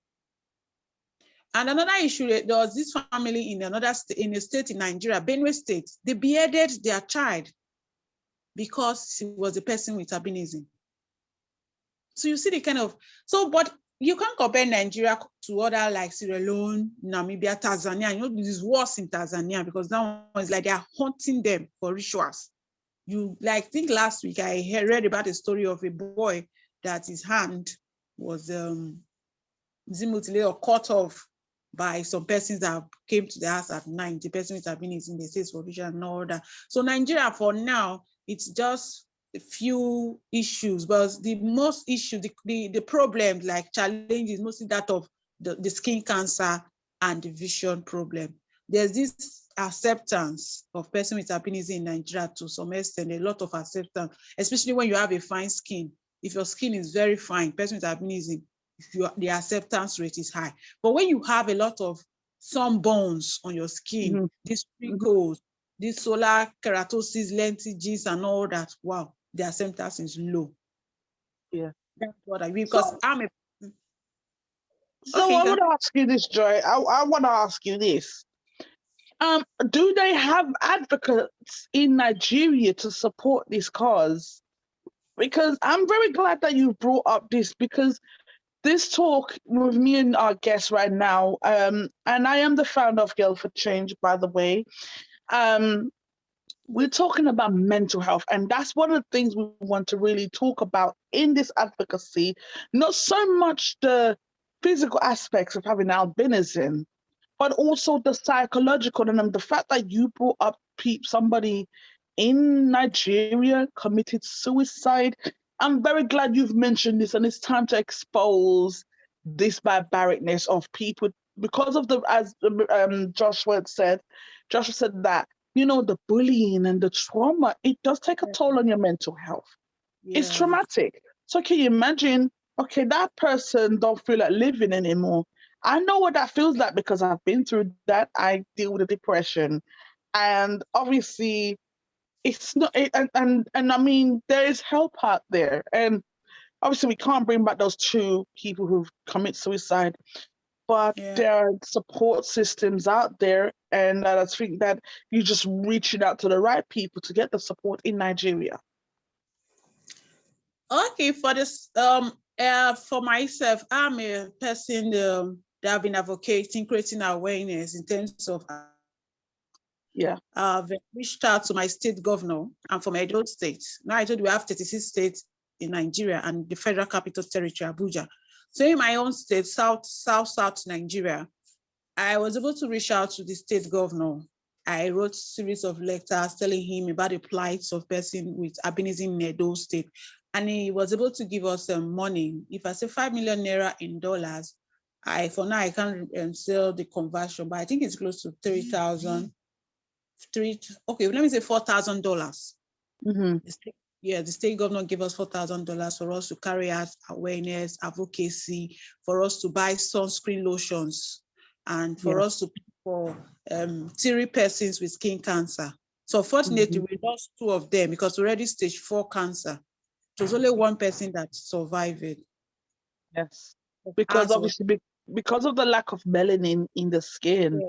And another issue, there was this family in another state, in a state in Nigeria, Benue State, they beheaded their child because she was a person with albinism. So you see the kind of, but you can't compare Nigeria to other like Sierra Leone, Namibia, Tanzania. You know, this is worse in Tanzania because that one is like they are hunting them for rituals. I think last week I read about a story of a boy that his hand was mutilated or cut off by some persons that came to the house at night. The person with albinism, they say it's for vision and all that. So Nigeria for now, it's just a few issues, but the most issue, the problem, like challenge is mostly that of the skin cancer and the vision problem. There's this acceptance of person with albinism in Nigeria to some extent, a lot of acceptance, especially when you have a fine skin. If your skin is very fine, person with albinism, the acceptance rate is high. But when you have a lot of sunburns on your skin, these wrinkles, these solar keratosis, lentiges, and all that, wow, the acceptance is low. Yeah. That's what I mean, because I'm a... So I want to ask you this, Joy. I want to ask you this. Do they have advocates in Nigeria to support this cause? Because I'm very glad that you brought up this, because this talk with me and our guest right now, and I am the founder of Girl for Change, by the way. We're talking about mental health, and that's one of the things we want to really talk about in this advocacy, not so much the physical aspects of having albinism, but also the psychological, and the fact that you brought up somebody in Nigeria committed suicide. I'm very glad you've mentioned this, and it's time to expose this barbaricness of people because of as Joshua said that, you know, the bullying and the trauma, it does take a toll on your mental health. Yeah. It's traumatic. So can you imagine okay, that person don't feel like living anymore. I know what that feels like because I've been through that. I deal with the depression, and obviously it's not. And I mean, there is help out there, and obviously we can't bring back those two people who've commit suicide, but Yeah. there are support systems out there, and I think that you just reaching out to the right people to get the support in Nigeria. Okay, for myself, I'm a person that have been advocating, creating awareness in terms of. Yeah. I've reached out to my state governor. I'm from Edo State. Now I told you we have 36 states in Nigeria and the Federal Capital Territory, Abuja. So in my own state, South Nigeria, I was able to reach out to the state governor. I wrote a series of letters telling him about the plight of person with albinism in Edo State. And he was able to give us some money. If I say 5 million naira in dollars, for now I can't sell the conversion, but I think it's close to 3,000. Okay, let me say $4,000. Mm-hmm. The state governor gave us $4,000 for us to carry out awareness, advocacy, for us to buy sunscreen lotions, and for us to pay for 3 persons with skin cancer. So fortunately, we lost 2 of them because already stage 4 cancer. It was only 1 person that survived it. Yes, because obviously because of the lack of melanin in the skin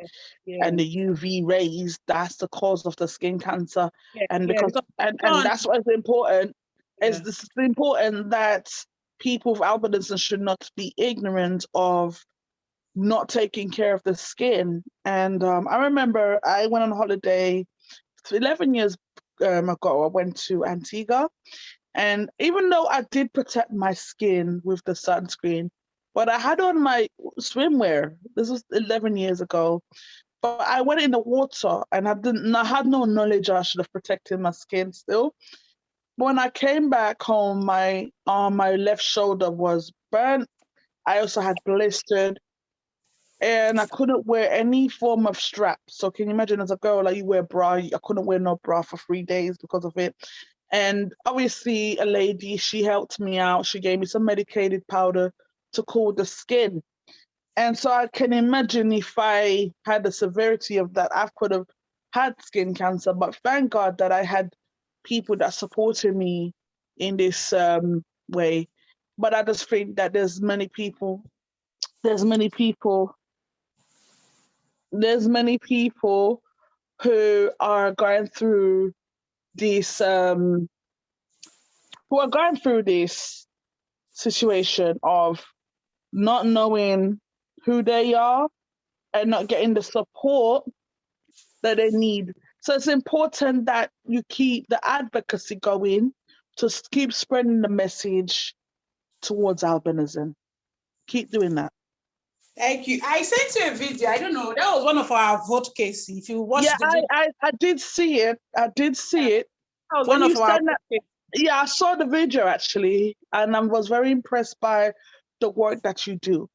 and the UV rays, that's the cause of the skin cancer. And because and that's why it's important. It's important that people with albinism should not be ignorant of not taking care of the skin. And I remember I went on holiday 11 years ago. I went to Antigua. And even though I did protect my skin with the sunscreen, but I had on my swimwear. This was 11 years ago. But I went in the water and I had no knowledge I should have protected my skin still. When I came back home, my left shoulder was burnt. I also had blistered, and I couldn't wear any form of strap. So can you imagine, as a girl, like, you wear bra? I couldn't wear no bra for 3 days because of it. And obviously a lady, she helped me out. She gave me some medicated powder to cool the skin. And so I can imagine if I had the severity of that, I could have had skin cancer. But thank God that I had people that supported me in this way. But I just think that there's many people who are going through this situation of not knowing who they are and not getting the support that they need. So it's important that you keep the advocacy going to keep spreading the message towards albinism. Keep doing that. Thank you. I sent you a video. I don't know. That was one of our vote cases. If you watch the video. I did see it. That was one of our Yeah, I saw the video actually, and I was very impressed by the work that you do.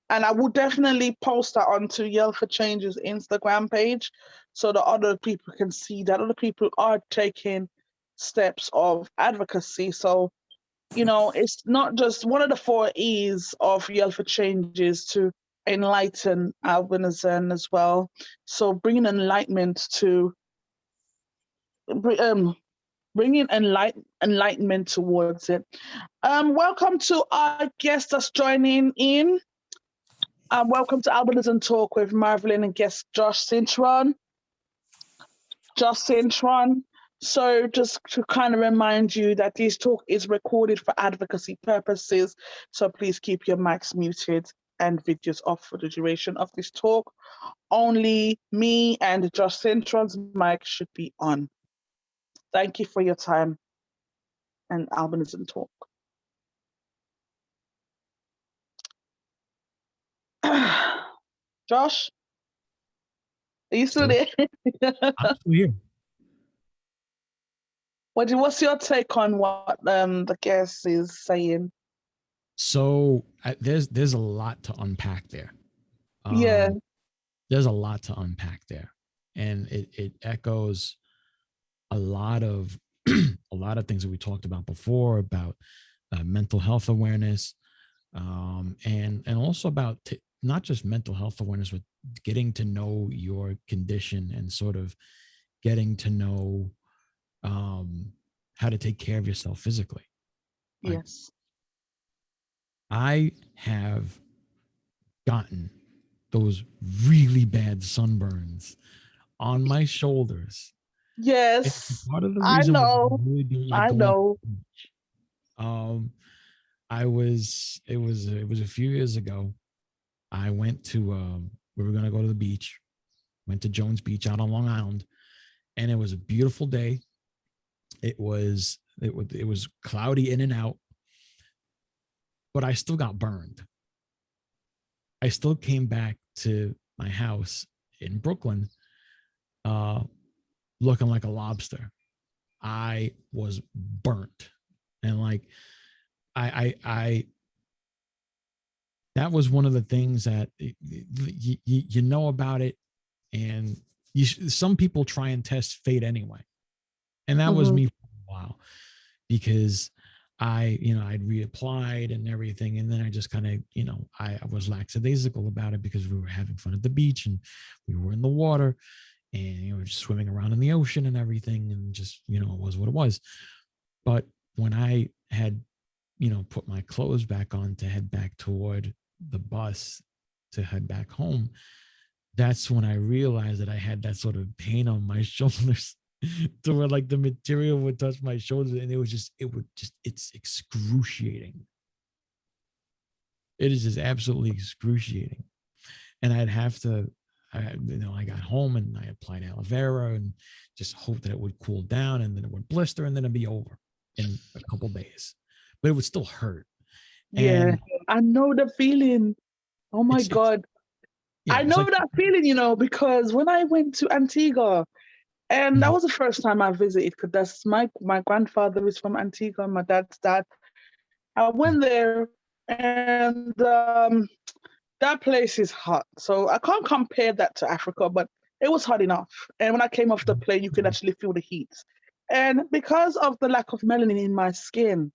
And I will definitely post that onto Yell for Change's Instagram page so that other people can see that other people are taking steps of advocacy. So, it's not just one of the 4 E's of Yell for Change is to enlighten albinism as well. So bringing enlightenment to bringing enlightenment towards it. Welcome to our guest that's joining in. Welcome to Albinism Talk with Marvelyn and guest Josh Cintròn. So just to kind of remind you that this talk is recorded for advocacy purposes. So please keep your mics muted and videos off for the duration of this talk. Only me and Josh Cintron's mic should be on. Thank you for your time and Albinism Talk. Josh, are you still there? I'm still here. What's your take on what the guest is saying? So there's a lot to unpack there. There's a lot to unpack there, and it echoes a lot of a lot of things that we talked about before about mental health awareness, and also about not just mental health awareness, but getting to know your condition and sort of getting to know how to take care of yourself physically. Like, Yes. I have gotten those really bad sunburns on my shoulders. It's Yes. part of the I reason why I know. really don't like I going to know. the beach. It was a few years ago. I went to we were gonna go to the beach, went to Jones Beach out on Long Island, and it was a beautiful day. It was cloudy in and out, but I still got burned. I still came back to my house in Brooklyn uh looking like a lobster. I was burnt. And like I that was one of the things that you know about it, and some people try and test fate anyway, and that was Mhm. me for a while, because I'd reapplied and everything, and then I just kind of I was lackadaisical about it because we were having fun at the beach and we were in the water and just swimming around in the ocean and everything, and just it was what it was. But when I had put my clothes back on to head back toward the bus to head back home, that's when I realized that I had that sort of pain on my shoulders to where like the material would touch my shoulders, and it's excruciating. It is just absolutely excruciating. And I got home and I applied aloe vera and just hoped that it would cool down, and then it would blister, and then it'd be over in a couple days, but it would still hurt. Yeah. And I know the feeling. Oh my it's God. yeah, I it's know like, that feeling, because when I went to Antigua, and that was the first time I visited, because that's my grandfather is from Antigua, my dad's dad. I went there, and that place is hot. So I can't compare that to Africa, but it was hot enough. And when I came off the plane, you could actually feel the heat. And because of the lack of melanin in my skin,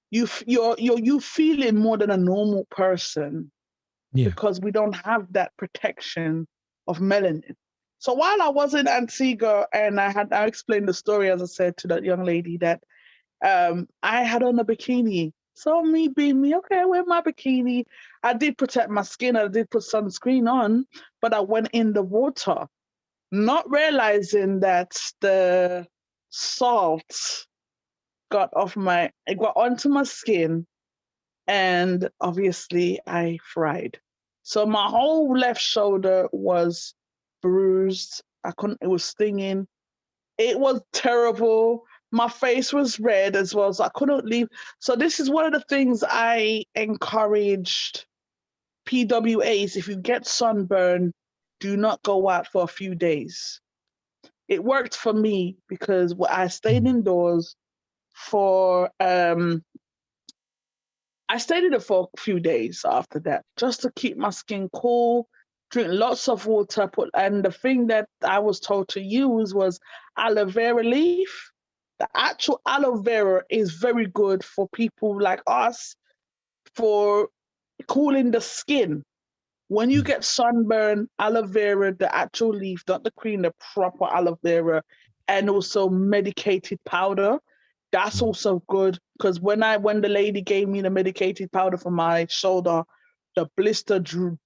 you feel it more than a normal person, yeah, because we don't have that protection of melanin. So while I was in Antigua, and I explained the story, as I said to that young lady, that I had on a bikini. So me being me, okay, I wear my bikini. I did protect my skin. I did put sunscreen on, but I went in the water, not realizing that the salt it got onto my skin, and obviously I fried. So my whole left shoulder was bruised. It was stinging. It was terrible. My face was red as well, so I couldn't leave. So this is one of the things I encouraged PWAs. If you get sunburn, do not go out for a few days. It worked for me because I stayed indoors for I stayed in it for a few days after that, just to keep my skin cool, drink lots of water, and the thing that I was told to use was aloe vera leaf. The actual aloe vera is very good for people like us for cooling the skin. When you get sunburn, aloe vera, the actual leaf, not the cream, the proper aloe vera, and also medicated powder. That's also good, because when the lady gave me the medicated powder for my shoulder, the blister drew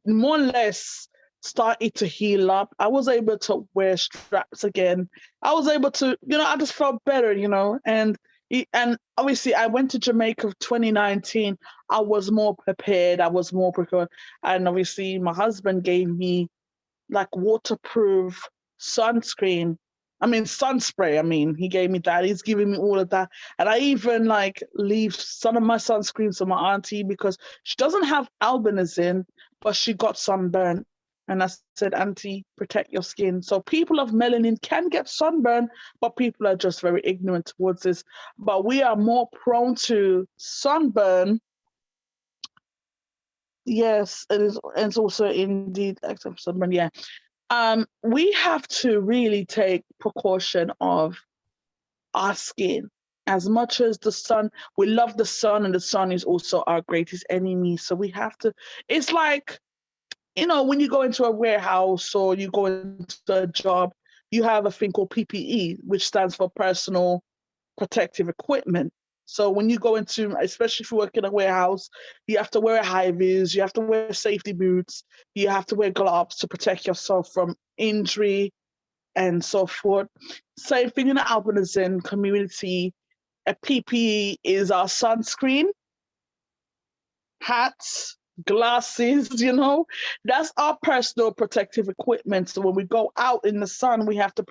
more or less started to heal up. I was able to wear straps again. I was able to, I just felt better, and obviously I went to Jamaica 2019. I was more prepared. I was more prepared. And obviously my husband gave me like waterproof sunscreen. I mean, sunspray. I mean, he gave me that. He's giving me all of that. And I even like leave some of my sunscreens to my auntie, because she doesn't have albinism, but she got sunburn. And I said, Auntie, protect your skin. So people of melanin can get sunburn, but people are just very ignorant towards this. But we are more prone to sunburn. Yes, it is. It's also indeed active sunburn. Yeah. We have to really take precaution of our skin. As much as the sun, we love the sun, and the sun is also our greatest enemy. So we have to, it's like, when you go into a warehouse or you go into a job, you have a thing called PPE, which stands for personal protective equipment. So when you go into, especially if you work in a warehouse, you have to wear high vis, you have to wear safety boots, you have to wear gloves to protect yourself from injury and so forth. Same thing in the albinism community. A PPE is our sunscreen, hats, glasses, that's our personal protective equipment. So when we go out in the sun, we have to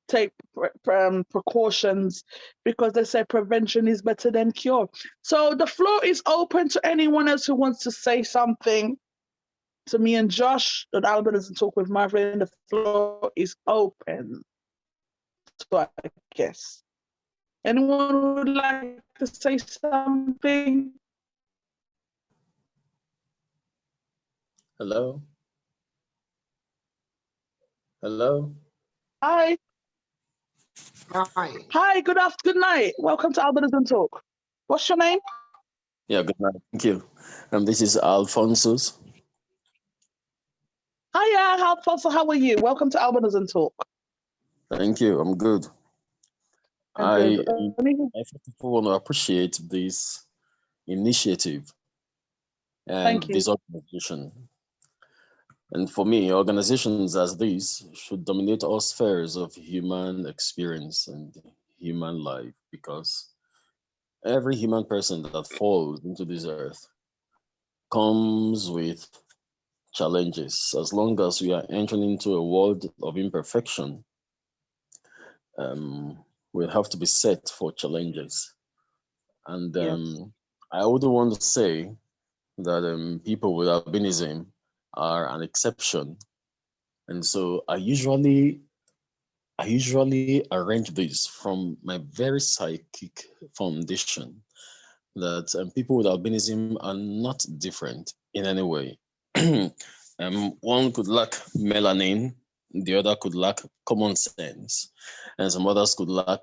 take precautions, because they say prevention is better than cure. So the floor is open to anyone else who wants to say something to me and Josh. That Albinism Talk with Marvin. The floor is open. So I guess anyone would like to say something? Hello? Hello? Hi. Hi. Hi, good night. Welcome to Albinism Talk. What's your name? Yeah, good night. Thank you. This is Alphonsus. Hiya, Alfonso, how are you? Welcome to Albinism Talk. Thank you. I'm good. I'm good. I first of all want to appreciate this initiative and Thank you. this organization. And for me, organizations as these should dominate all spheres of human experience and human life, because every human person that falls into this earth comes with challenges. As long as we are entering into a world of imperfection, we'll have to be set for challenges. And Yes. I wouldn't want to say that people with albinism are an exception. And so I usually arrange this from my very psychic foundation, that people with albinism are not different in any way. One could lack melanin, the other could lack common sense, and some others could lack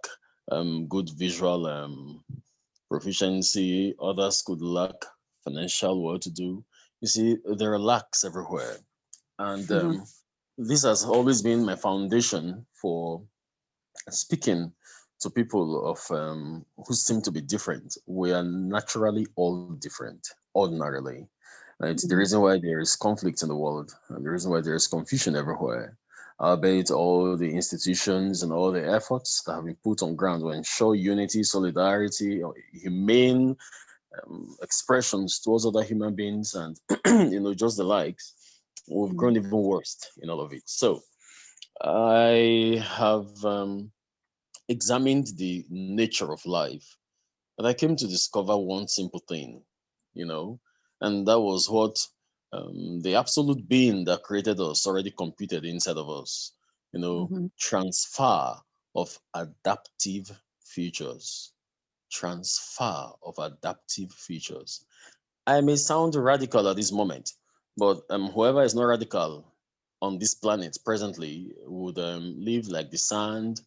good visual proficiency, others could lack financial well-to-do. You see, there are lacks everywhere. And this has always been my foundation for speaking to people of who seem to be different. We are naturally all different, ordinarily. It's the reason why there is conflict in the world, and the reason why there is confusion everywhere. Albeit all the institutions and all the efforts that have been put on ground to ensure unity, solidarity, or humane expressions towards other human beings, and just the likes, we've grown even worse in all of it. So I have examined the nature of life, and I came to discover one simple thing, and that was what the absolute being that created us already computed inside of us, transfer of adaptive features. Transfer of adaptive features. I may sound radical at this moment, but whoever is not radical on this planet presently would live like the sand,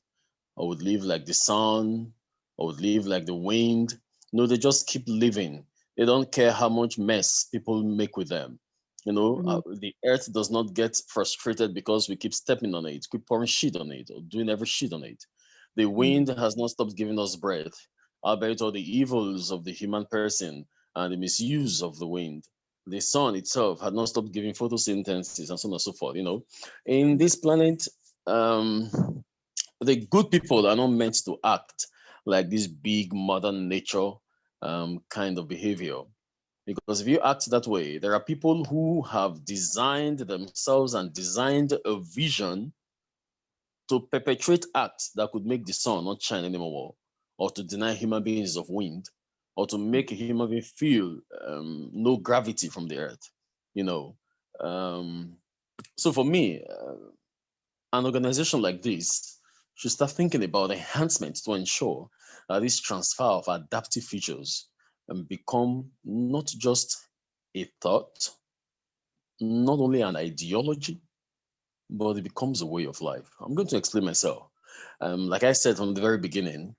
or would live like the sun, or would live like the wind. No, they just keep living. They don't care how much mess people make with them. The earth does not get frustrated because we keep stepping on it, keep pouring shit on it, or doing every shit on it. The wind has not stopped giving us breath, albeit all the evils of the human person and the misuse of the wind. The sun itself had not stopped giving photosynthesis and so on and so forth. In this planet, the good people are not meant to act like this big modern nature kind of behavior. Because if you act that way, there are people who have designed themselves and designed a vision to perpetuate acts that could make the sun not shine anymore, or to deny human beings of wind, or to make a human being feel no gravity from the earth. So for me, an organization like this should start thinking about enhancements to ensure that this transfer of adaptive features become not just a thought, not only an ideology, but it becomes a way of life. I'm going to explain myself. Like I said from the very beginning,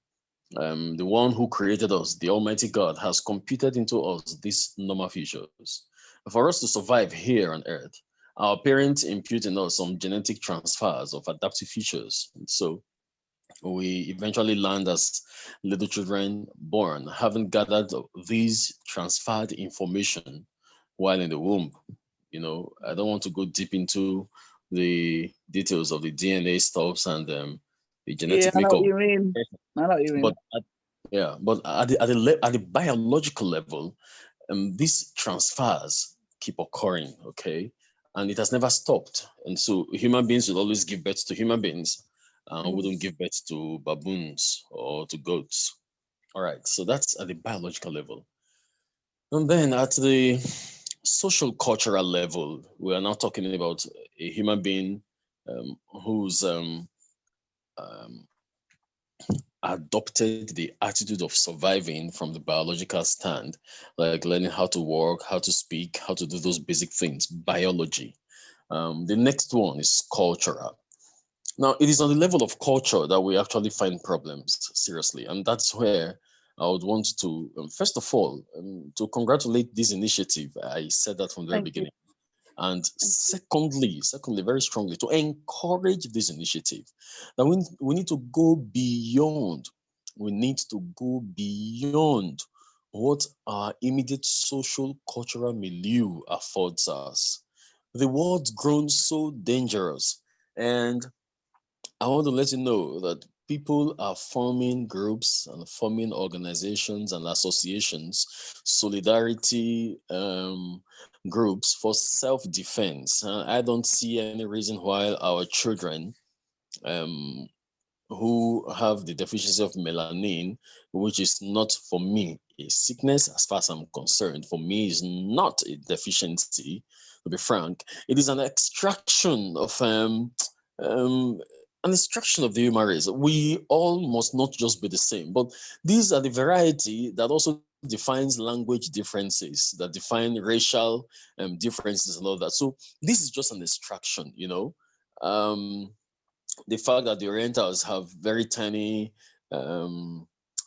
The one who created us, the Almighty God, has computed into us these normal features. For us to survive here on Earth, our parents impute in us some genetic transfers of adaptive features. So we eventually land as little children born, having gathered these transferred information while in the womb. I don't want to go deep into the details of the DNA stuffs and the Yeah, genetic I know what makeup. you mean. I know what you But mean. at the biological level, these transfers keep occurring, okay, and it has never stopped. And so human beings will always give birth to human beings, and wouldn't give birth to baboons or to goats. All right, so that's at the biological level. And then at the social cultural level, we are now talking about a human being who's um, adopted the attitude of surviving from the biological stand, like learning how to walk, how to speak, how to do those basic things, biology. The next one is cultural. Now, it is on the level of culture that we actually find problems, seriously. And that's where I would want to, first of all, to congratulate this initiative. I said that from the very Thank you. beginning. And secondly, very strongly, to encourage this initiative, that we need to go beyond. We need to go beyond what our immediate social cultural milieu affords us. The world's grown so dangerous, and I want to let you know that people are forming groups and forming organizations and associations, solidarity groups for self-defense. I don't see any reason why our children um, who have the deficiency of melanin, which is not for me a sickness as far as I'm concerned. For me, is not a deficiency, to be frank. It is an extraction of um, an extraction of the human race. We all must not just be the same, but these are the variety that also defines language differences, that define racial differences and all that. So this is just an extraction. The fact that the Orientals have very tiny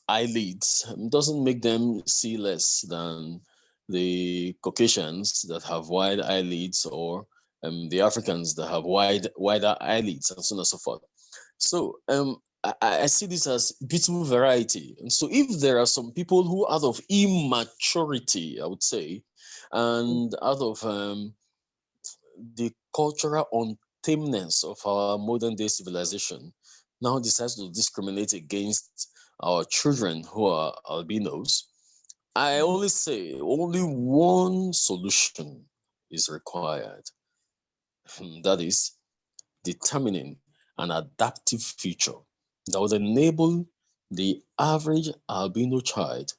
eyelids doesn't make them see less than the Caucasians that have wide eyelids, or the Africans that have wider eyelids, and so on and so forth. So I see this as beautiful variety. And so if there are some people who, out of immaturity, I would say, and out of the cultural untameness of our modern day civilization, now decides to discriminate against our children who are albinos, I only say only one solution is required. That is determining an adaptive feature that would enable the average albino child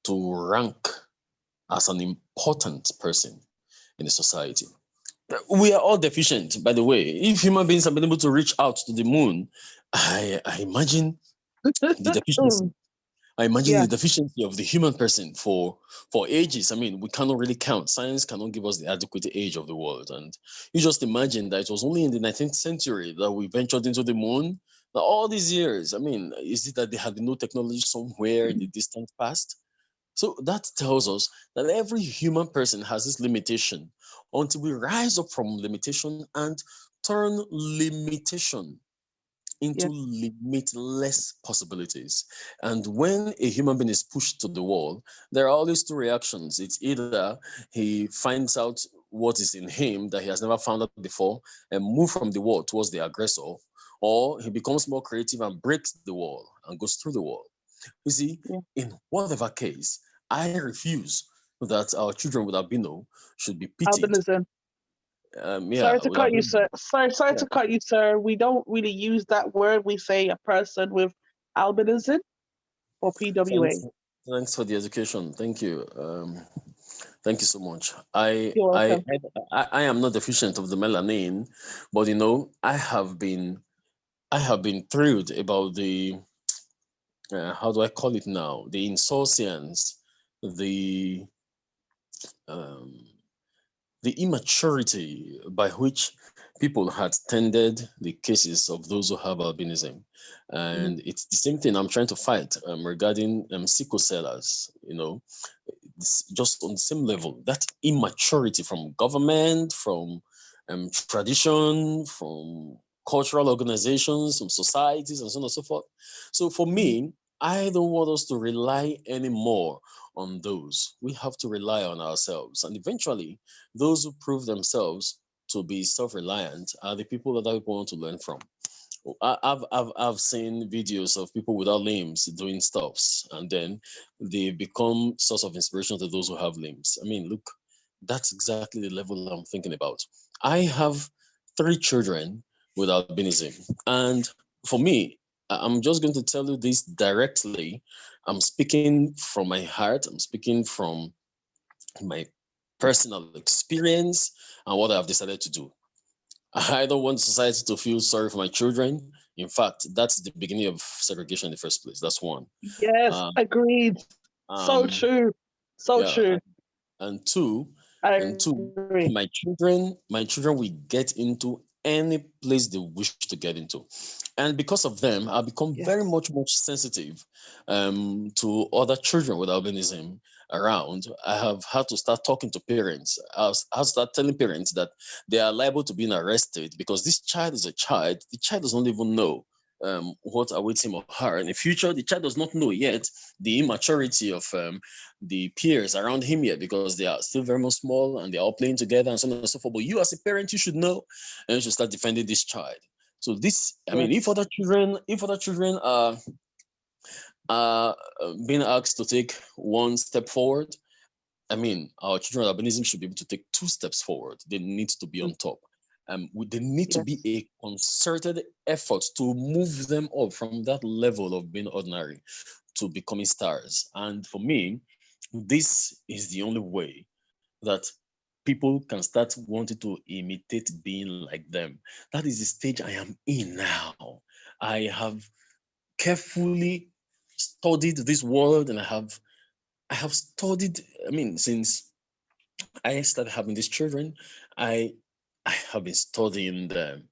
to rank as an important person in the society. We are all deficient, by the way. If human beings have been able to reach out to the moon, I imagine the deficiency. I imagine Yeah. the deficiency of the human person for ages. I mean, we cannot really count. Science cannot give us the adequate age of the world. And you just imagine that it was only in the 19th century that we ventured into the moon. Now, all these years, I mean, is it that they had no technology somewhere in the distant past? So that tells us that every human person has this limitation until we rise up from limitation and turn limitation into Yeah. limitless possibilities. And when a human being is pushed to the wall, there are always two reactions. It's either he finds out what is in him that he has never found out before and move from the wall towards the aggressor, or he becomes more creative and breaks the wall and goes through the wall. You see, Yeah. in whatever case, I refuse that our children with albino should be pitied. Albinism. Sorry Yeah, to with cut you, albino. sir. Sorry Yeah. to cut you, sir. We don't really use that word. We say a person with albinism or Thanks, PWA. thanks for the education. Thank you. Thank you so much. I, You're I welcome. I am not deficient of the melanin, but I have been thrilled about the how do I call it now? The insouciance, the um, the immaturity by which people had tended the cases of those who have albinism. And it's the same thing I'm trying to fight regarding sickle sellers, it's just on the same level. That immaturity from government, from tradition, from cultural organizations, from societies, and so on and so forth. So for me, I don't want us to rely anymore on those. We have to rely on ourselves. And eventually, those who prove themselves to be self-reliant are the people that I want to learn from. I've seen videos of people without limbs doing stuffs, and then they become source of inspiration to those who have limbs. I mean, look, that's exactly the level I'm thinking about. I have 3 children with albinism, and for me, I'm just going to tell you this directly. I'm speaking from my heart. I'm speaking from my personal experience and what I've decided to do. I don't want society to feel sorry for my children. In fact, that's the beginning of segregation in the first place. That's one. Yes, agreed. So true. So yeah, true. And two, I two, agree. my children will get into any place they wish to get into. And because of them, I've become very much sensitive to other children with albinism around. I have had to start talking to parents. I've started telling parents that they are liable to being arrested because this child is a child. The child doesn't even know what awaits him or her in the future. The child does not know yet the immaturity of the peers around him yet, because they are still very much small and they are all playing together and so on and so forth. But you as a parent, you should know, and you should start defending this child. So this, I mean, if other children are being asked to take one step forward, I mean, our children with albinism should be able to take 2 steps forward. They need to be on top. There need to be a concerted effort to move them up from that level of being ordinary to becoming stars. And for me, this is the only way that people can start wanting to imitate being like them. That is the stage I am in now. I have carefully studied this world, and I have studied, I mean, since I started having these children, I have been studying them.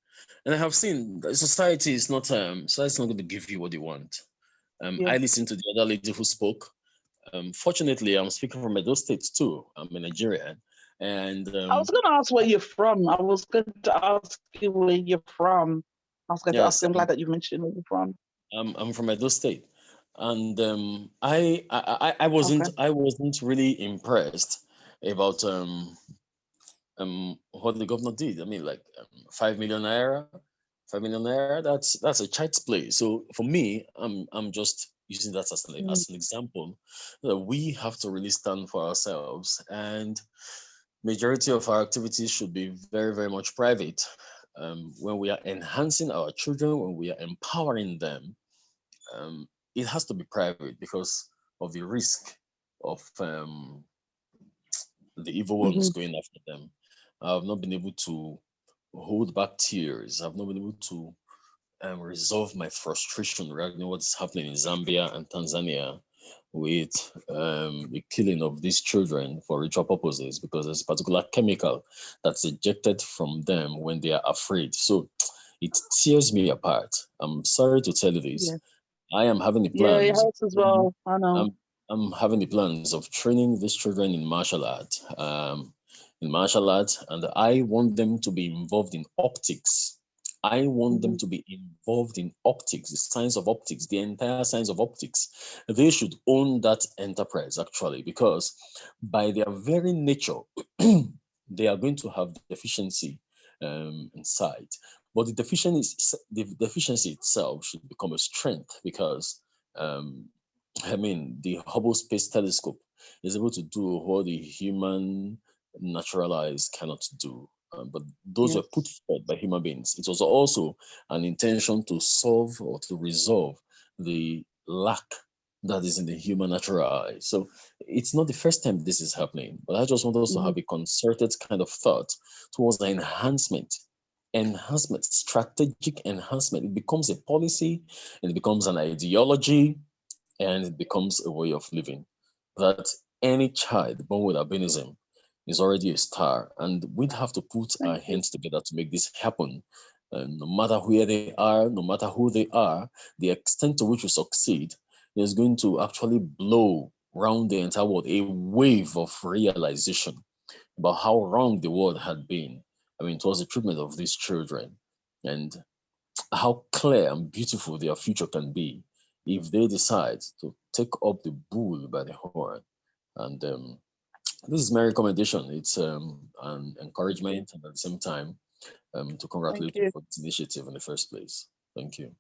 And I have seen that society is not going to give you what you want. I listened to the other lady who spoke. Fortunately, I'm speaking from those states too. I'm a Nigerian. And I was going to ask where you're from. I was going to ask you where you're from. I was going to ask. I'm glad that you mentioned where you're from. I'm from Edo State, and I wasn't really impressed about what the governor did. I mean, like 5 million naira, 5 million naira. That's a child's play. So for me, I'm just using that as an example that we have to really stand for ourselves, and majority of our activities should be very, very much private. When we are enhancing our children, when we are empowering them, it has to be private because of the risk of the evil ones going after them. I've not been able to hold back tears. I've not been able to resolve my frustration regarding what's happening in Zambia and Tanzania with the killing of these children for ritual purposes, because there's a particular chemical that's ejected from them when they are afraid. So it tears me apart. I'm sorry to tell you this. I am having the plans. Yeah, it hurts as well. I know. I'm having the plans of training these children in martial art. And I want them to be involved in optics. I want them to be involved in optics, the science of optics, the entire science of optics. They should own that enterprise, actually, because by their very nature, they are going to have deficiency inside. But the deficiency itself should become a strength, because the Hubble Space Telescope is able to do what the human natural eyes cannot do. But those were put forth by human beings. It was also an intention to solve or to resolve the lack that is in the human natural eye. So it's not the first time this is happening, but I just want us to have a concerted kind of thought towards the enhancement, strategic enhancement. It becomes a policy, and it becomes an ideology, and it becomes a way of living, that any child born with albinism is already a star, and we'd have to put our Thank you. hands together to make this happen. No matter where they are, no matter who they are, the extent to which we succeed is going to actually blow around the entire world a wave of realization about how wrong the world had been. I mean, towards the treatment of these children, and how clear and beautiful their future can be if they decide to take up the bull by the horn. And this is my recommendation. It's an encouragement, and at the same time, to congratulate Thank you. you for this initiative in the first place. Thank you.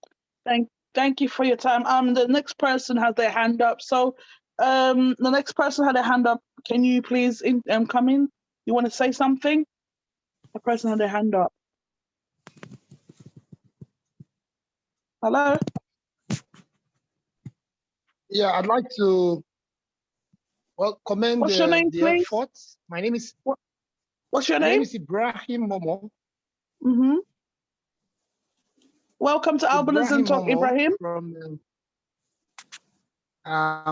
Thank you for your time. The next person has their hand up. So the next person had their hand up. Can you please come in? You want to say something? The person had their hand up. Hello? Yeah, I'd like to commend What's your name, the please? efforts. My name is What's your my name name? is Ibrahim Momo. Mm-hmm. Welcome to Albinism Talk, Momo Ibrahim.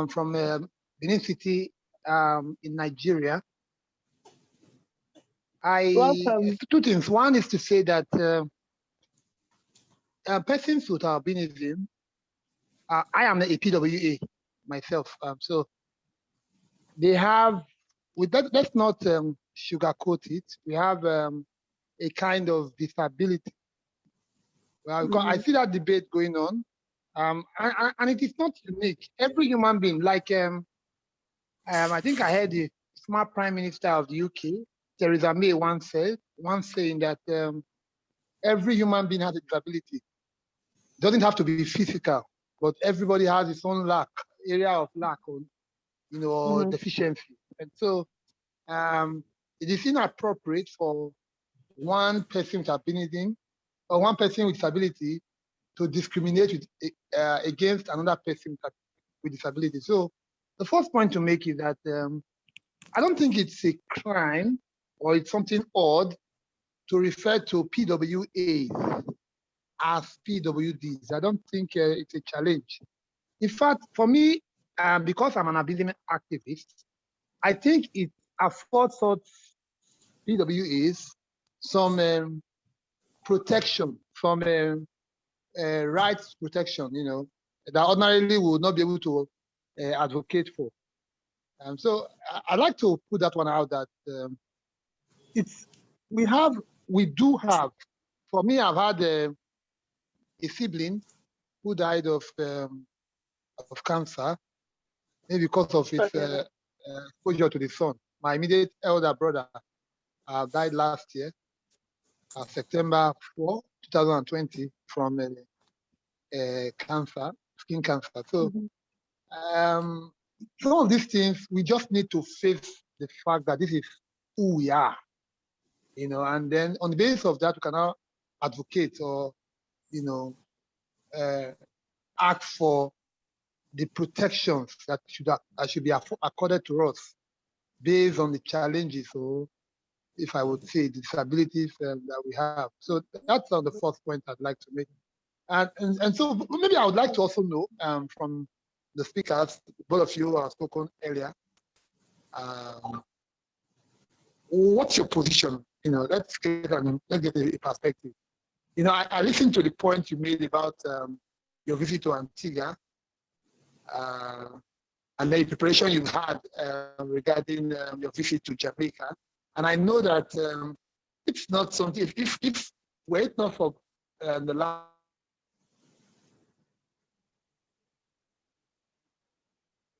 From Benin City in Nigeria. Welcome. Two things. One is to say that persons with albinism, I am a PWA myself. So they have, let's not sugarcoat it. We have a kind of disability. Well, because I see that debate going on, and it is not unique. Every human being, like I think I heard the former Prime Minister of the UK, Theresa May, once saying that every human being has a disability. It doesn't have to be physical, but everybody has its own area of lack, or deficiency. And so it is inappropriate for one person with albinism or one person with disability to discriminate against another person with disability. So the first point to make is that I don't think it's a crime or it's something odd to refer to PWAs as PWDs. I don't think it's a challenge. In fact, for me, because I'm an albinism activist, I think it affords us PWAs some protection, some rights protection, that ordinarily we would not be able to advocate for. So I'd like to put that one out that we do have, for me, I've had a sibling who died of cancer, maybe because of its exposure to the sun. My immediate elder brother died last year, September 4, 2020, from cancer, skin cancer. So some of these things, we just need to face the fact that this is who we are, and then on the basis of that, we can now advocate or, ask for the protections that should be accorded to us based on the challenges, or if I would say, the disabilities that we have. So that's on the first point I'd like to make. And so maybe I would like to also know from the speakers, both of you have spoken earlier, what's your position? Let's get a perspective. I listened to the point you made about your visit to Antigua, and the preparation you had regarding your visit to Jamaica. And I know that it's not something, if were it not for the last.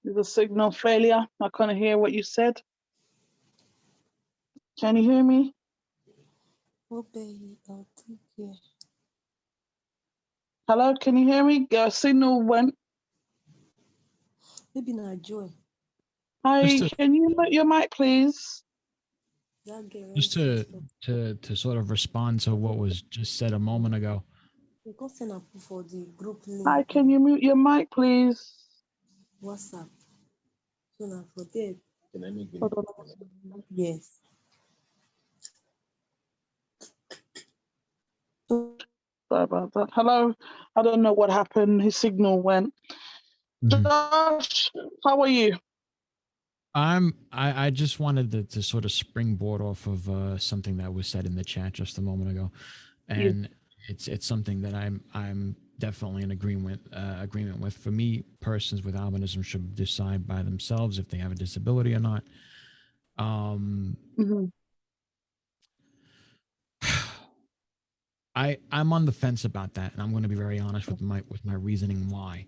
There's a signal failure. I can't hear what you said. Can you hear me? Hello, can you hear me? Signal went. Maybe not Joy. Hi, can you mute your mic, please? Just to sort of respond to what was just said a moment ago. For the group link. Hi, can you mute your mic, please? WhatsApp. So now for that. Can I make the Yes. Sorry about that. Hello, I don't know what happened. His signal went. Josh, how are you? I just wanted to sort of springboard off of something that was said in the chat just a moment ago, and it's something that I'm definitely in agreement with. For me, persons with albinism should decide by themselves if they have a disability or not. Mhm. I'm on the fence about that, and I'm going to be very honest with my reasoning why.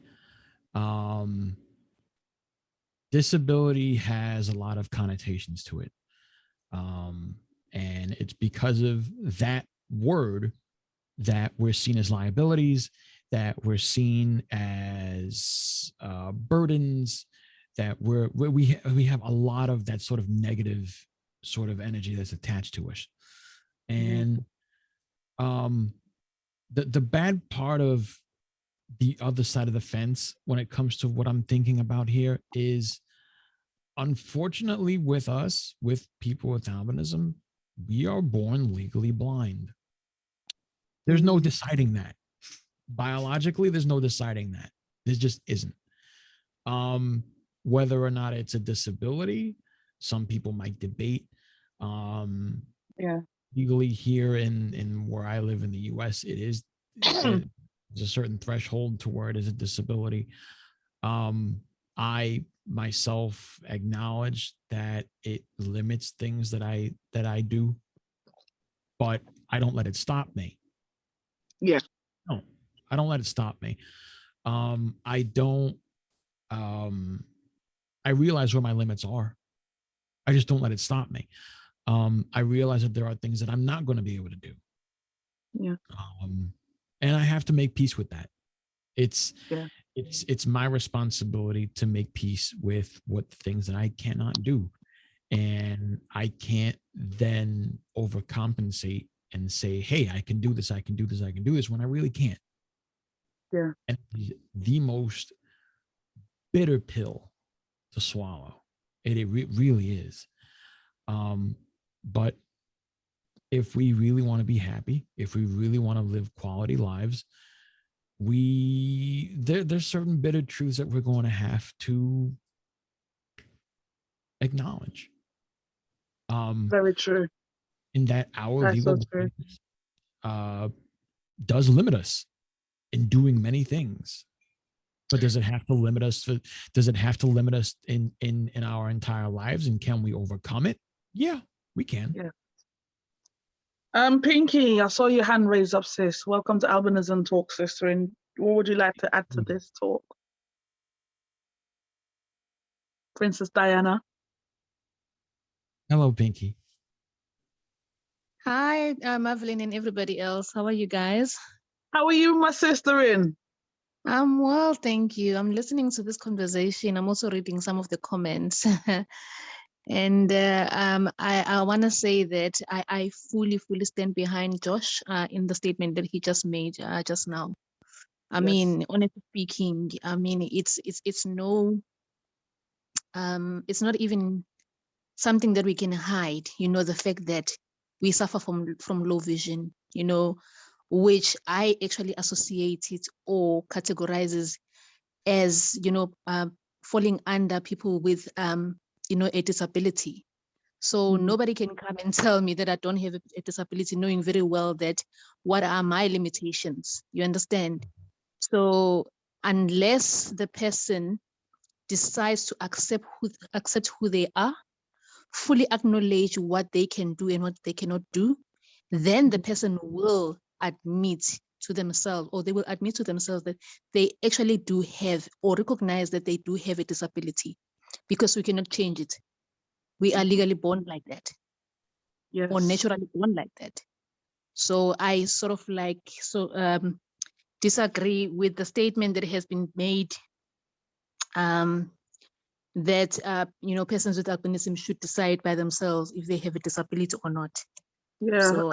Disability has a lot of connotations to it, and it's because of that word that we're seen as liabilities, that we're seen as burdens, that we have a lot of that sort of negative sort of energy that's attached to us, and the bad part of the other side of the fence when it comes to what I'm thinking about here is, unfortunately, with us, with people with albinism, we are born legally blind. There's no deciding that. Biologically, there's no deciding that. There just isn't. Whether or not it's a disability, some people might debate. Yeah. Legally here in where I live in the US, there's a certain threshold to where it is a disability. I myself acknowledge that it limits things that I do, but I don't let it stop me. Yeah. No, I don't let it stop me. I don't. I realize where my limits are. I just don't let it stop me. I realize that there are things that I'm not going to be able to do. Yeah. And I have to make peace with that. It's Yeah. it's my responsibility to make peace with what the things that I cannot do, and I can't then overcompensate and say, "Hey, I can do this. I can do this. I can do this," when I really can't. Yeah. And the most bitter pill to swallow. It really is. But if we really want to be happy, if we really want to live quality lives, there's certain bitter truths that we're going to have to acknowledge. Very true. In that our That's so legal true. does limit us in doing many things. But does it have to limit us? Does it have to limit us in our entire lives? And can we overcome it? Yeah, we can. Yeah. Pinky, I saw your hand raised up, sis. Welcome to Albinism Talk, sister. And what would you like to add to this talk? Princess Diana. Hello, Pinky. Hi, Evelyn and everybody else. How are you guys? How are you, my sister in? I'm well, thank you. I'm listening to this conversation. I'm also reading some of the comments. And I want to say that I fully stand behind Josh in the statement that he just made just now. I mean, honestly speaking, I mean, it's no, it's not even something that we can hide. You know, the fact that we suffer from low vision. You know, which I actually associate it or categorizes as, you know, falling under people with, you know, a disability. So nobody can come and tell me that I don't have a disability, knowing very well that what are my limitations, you understand? So unless the person decides to accept who they are, fully acknowledge what they can do and what they cannot do, then the person will admit to themselves, or they will admit to themselves that they actually do have, or recognize that they do have a disability, because we cannot change it. We are legally born like that, or naturally born like that. So I sort of like, disagree with the statement that has been made, that you know, persons with albinism should decide by themselves if they have a disability or not. Yeah, so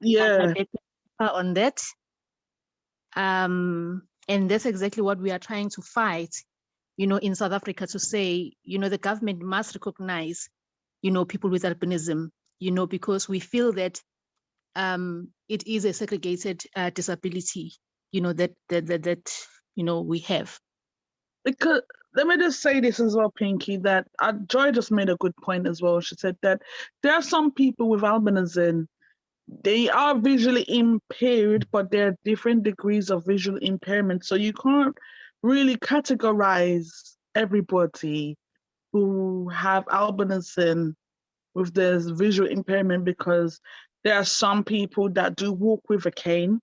yeah. On that, and that's exactly what we are trying to fight, you know, in South Africa, to say, you know, the government must recognize, you know, people with albinism, you know, because we feel that it is a segregated disability, you know, that you know, we have. Because let me just say this as well, Pinky, that Joy just made a good point as well. She said that there are some people with albinism, they are visually impaired, but there are different degrees of visual impairment. So you can't really categorize everybody who have albinism with this visual impairment, because there are some people that do walk with a cane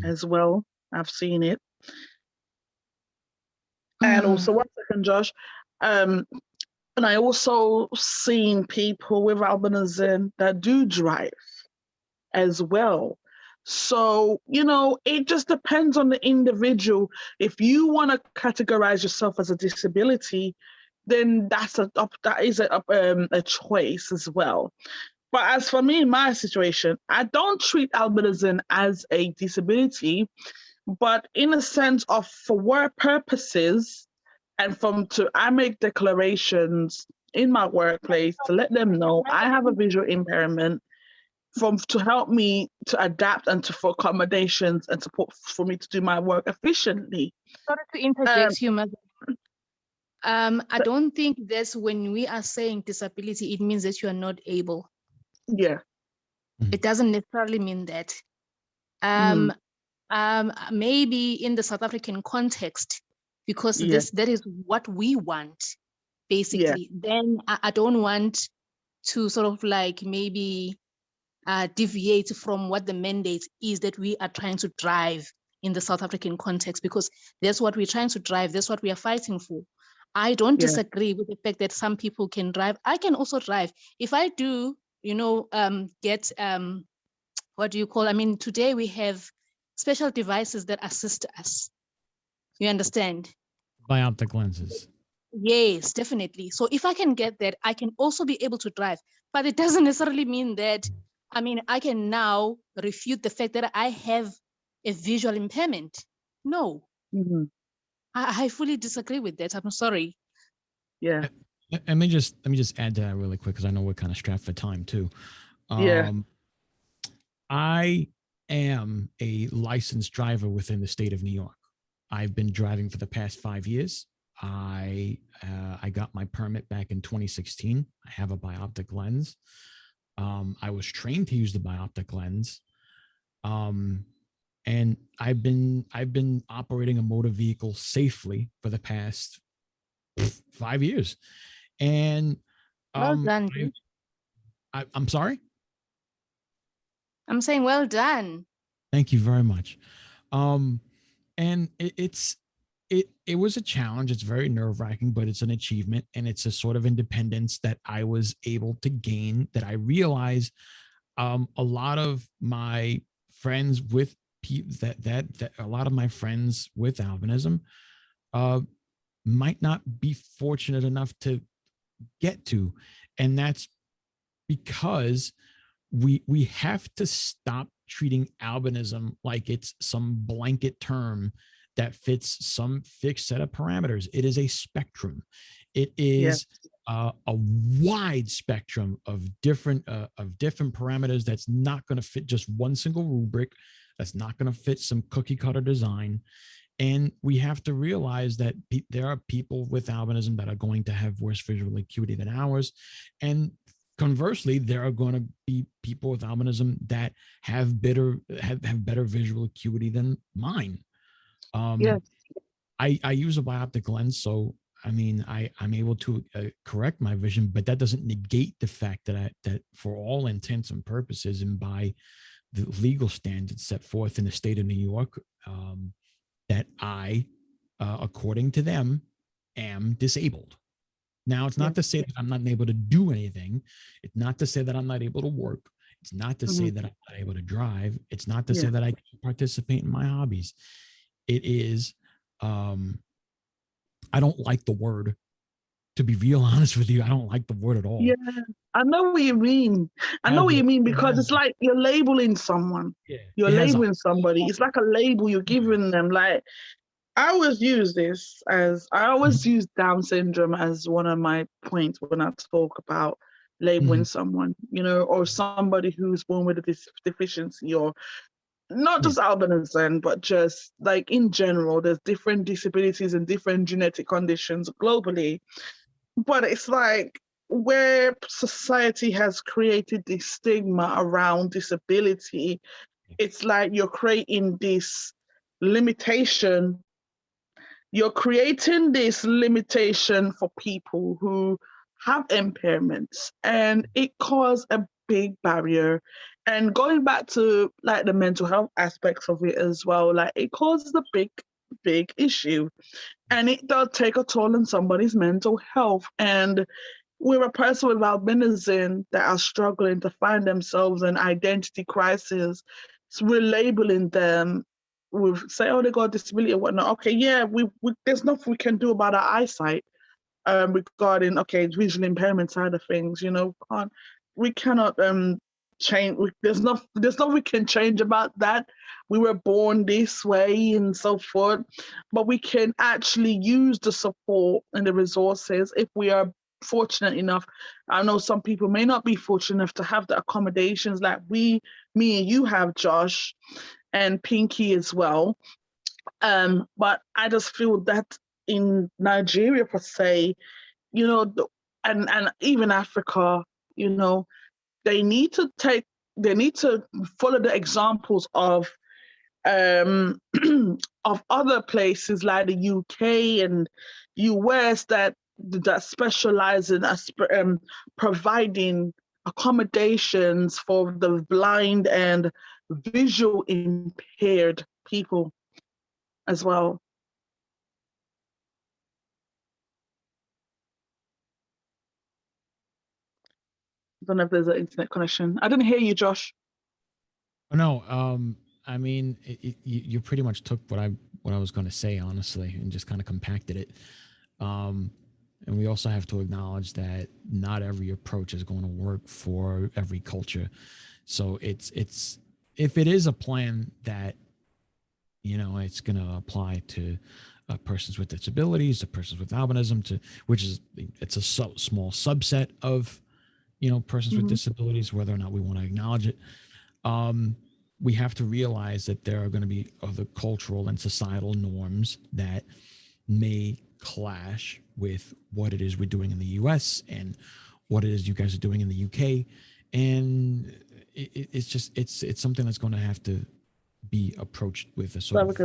as well. I've seen it. And also, one second, Josh. And I also seen people with albinism that do drive as well. So, it just depends on the individual. If you want to categorize yourself as a disability, then that is a choice as well. But as for me, my situation, I don't treat albinism as a disability, but in a sense of for work purposes, and I make declarations in my workplace to let them know I have a visual impairment, to help me to adapt and for accommodations and support for me to do my work efficiently. Sorry to interject you, Mother. I don't think that's when we are saying disability, it means that you are not able. Yeah. It doesn't necessarily mean that. Maybe in the South African context, because that is what we want, basically. Then I don't want to sort of like maybe deviate from what the mandate is that we are trying to drive in the South African context, because that's what we're trying to drive. That's what we are fighting for. I don't disagree with the fact that some people can drive. I can also drive. If I do, get, what do you call, today we have special devices that assist us. You understand? Bioptic lenses. Yes, definitely. So if I can get that, I can also be able to drive. But it doesn't necessarily mean that, I can now refute the fact that I have a visual impairment. No. I fully disagree with that. I'm sorry. Yeah. Let me just add to that really quick, because I know we're kind of strapped for time too. I am a licensed driver within the state of New York. I've been driving for the past 5 years. I got my permit back in 2016. I have a bioptic lens. I was trained to use the bioptic lens. And I've been operating a motor vehicle safely for the past 5 years. And well done. I'm sorry? I'm saying well done. Thank you very much. And it was a challenge. It's very nerve-wracking, but it's an achievement, and it's a sort of independence that I was able to gain, that I realized a lot of my friends with that a lot of my friends with albinism might not be fortunate enough to get to. And that's because we have to stop treating albinism like it's some blanket term that fits some fixed set of parameters. It is a spectrum. It is a wide spectrum of different parameters that's not going to fit just one single rubric. That's not going to fit some cookie cutter design. And we have to realize that there are people with albinism that are going to have worse visual acuity than ours. And conversely, there are going to be people with albinism that have better visual acuity than mine. I use a bioptic lens, so I'm able to correct my vision, but that doesn't negate the fact that that for all intents and purposes, and by the legal standards set forth in the state of New York, that I, according to them, am disabled. Now, it's not to say that I'm not able to do anything. It's not to say that I'm not able to work. It's not to say that I'm not able to drive. It's not to say that I can't participate in my hobbies. It is, I don't like the word. To be real honest with you, I don't like the word at all. Yeah, I know what you mean. I know what you mean, because it's like you're labeling someone. You're labeling somebody. It's like a label you're giving them. Like, I always use Down syndrome as one of my points when I talk about labeling someone, or somebody who's born with a deficiency, or not just albinism, but just like in general, there's different disabilities and different genetic conditions globally. But it's like where society has created this stigma around disability, it's like you're creating this limitation. You're creating this limitation for people who have impairments, and it caused a big barrier. And going back to like the mental health aspects of it as well, like it causes a big issue, and it does take a toll on somebody's mental health. And we're a person with albinism that are struggling to find themselves in identity crisis. So we're labeling them. We say, oh, they got a disability or whatnot. Okay, yeah, we there's nothing we can do about our eyesight regarding, okay, visual impairment side of things. You know, we cannot change. There's nothing we can change about that. We were born this way and so forth, but we can actually use the support and the resources if we are fortunate enough. I know some people may not be fortunate enough to have the accommodations like me and you have, Josh, and Pinky as well. But I just feel that in Nigeria per se, you know, and even Africa, you know, they need to follow the examples of of other places like the UK and US that specialize in providing accommodations for the blind and visual impaired people as well. I don't know if there's an internet connection. I didn't hear you, Josh. Oh, no, I mean, you pretty much took what I was going to say, honestly, and just kind of compacted it. And we also have to acknowledge that not every approach is going to work for every culture. So it's if it is a plan that, you know, it's going to apply to persons with disabilities, to persons with albinism, it's a small subset of, you know, persons with disabilities, whether or not we want to acknowledge it. We have to realize that there are going to be other cultural and societal norms that may clash with what it is we're doing in the US and what it is you guys are doing in the UK. And it's something that's going to have to be approached with a sort of...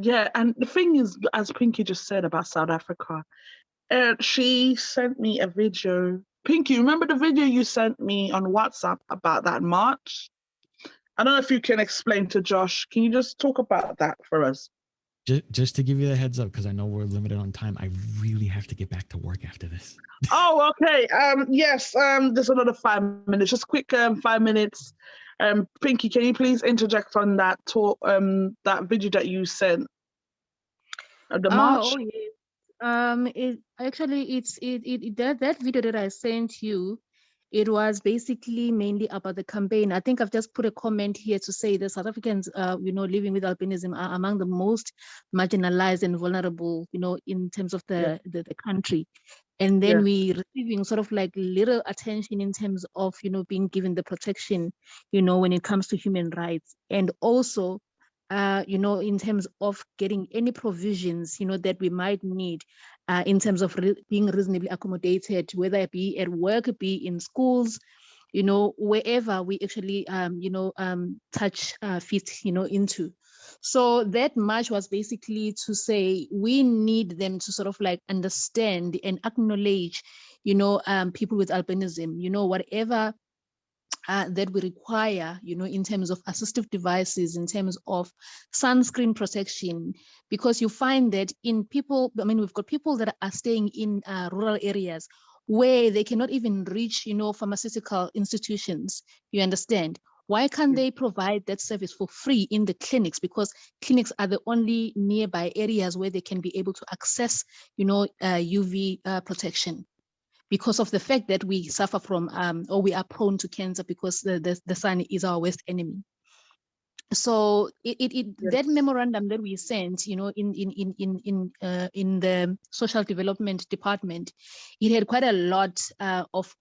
Yeah, and the thing is, as Pinky just said about South Africa, she sent me a video. Pinky, remember the video you sent me on WhatsApp about that march? I don't know if you can explain to Josh. Can you just talk about that for us? Just to give you the heads up, because I know we're limited on time, I really have to get back to work after this. Oh, okay. Yes, there's another 5 minutes. Just quick 5 minutes. Pinky, can you please interject on that talk, that video that you sent? The march? Oh, yes. That video that I sent you, it was basically mainly about the campaign. I think I've just put a comment here to say that South Africans, you know, living with albinism are among the most marginalized and vulnerable, you know, in terms of the country. And then we receiving sort of like little attention in terms of, you know, being given the protection, you know, when it comes to human rights. And also, you know, in terms of getting any provisions, you know, that we might need in terms of being reasonably accommodated, whether it be at work, be in schools, you know, wherever we actually, you know, touch feet, you know, into. So that march was basically to say we need them to sort of like understand and acknowledge, you know, people with albinism, you know, whatever that we require, you know, in terms of assistive devices, in terms of sunscreen protection, because you find that in people, I mean, we've got people that are staying in rural areas where they cannot even reach, you know, pharmaceutical institutions, you understand? Why can't they provide that service for free in the clinics? Because clinics are the only nearby areas where they can be able to access, you know, UV protection, because of the fact that we suffer from or we are prone to cancer because the sun is our worst enemy. So Yes. that memorandum that we sent, in the social development department, it had quite a lot of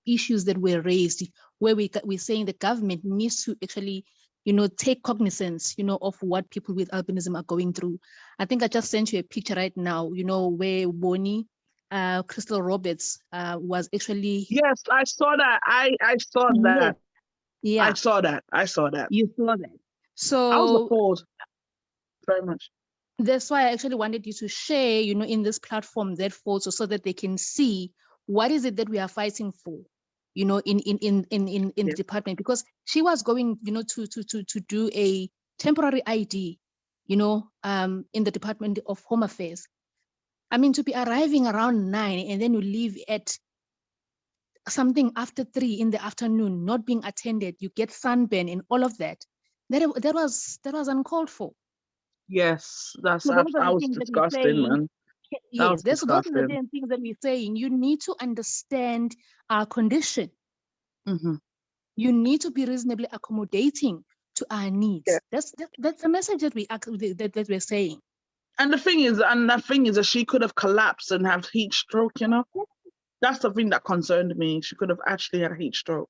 issues that were raised, where we're saying the government needs to actually, take cognizance, of what people with albinism are going through. I think I just sent you a picture right now, where Bonnie, Crystal Roberts, was actually. Yes, I saw that. I saw that. Yeah. I saw that. You saw that. So I was appalled very much. That's why I actually wanted you to share, in this platform, that photo, so that they can see what is it that we are fighting for, in the department, because she was going, to do a temporary ID, in the Department of Home Affairs. I mean, to be arriving around 9 and then you leave at something after 3 in the afternoon, not being attended, you get sunburn and all of that. That was uncalled for. Yes, So those are I the was things that we're disgusting, saying. man. Yes, those are the Disgusting. things that we're saying. You need to understand our condition. Mm-hmm. You need to be reasonably accommodating to our needs. Yeah. That's the message that we're saying. And the thing is that she could have collapsed and have heat stroke, That's the thing that concerned me. She could have actually had a heat stroke.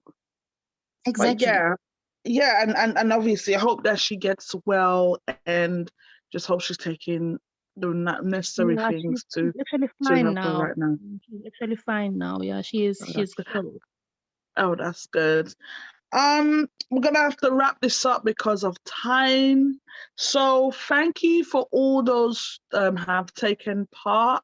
Exactly. But yeah, and obviously I hope that she gets well, and just hope she's taking the necessary things She's actually to fine help her now. right now. She's actually fine now. Yeah, she's healed. Oh, that's good. We're gonna have to wrap this up because of time. So thank you for all those have taken part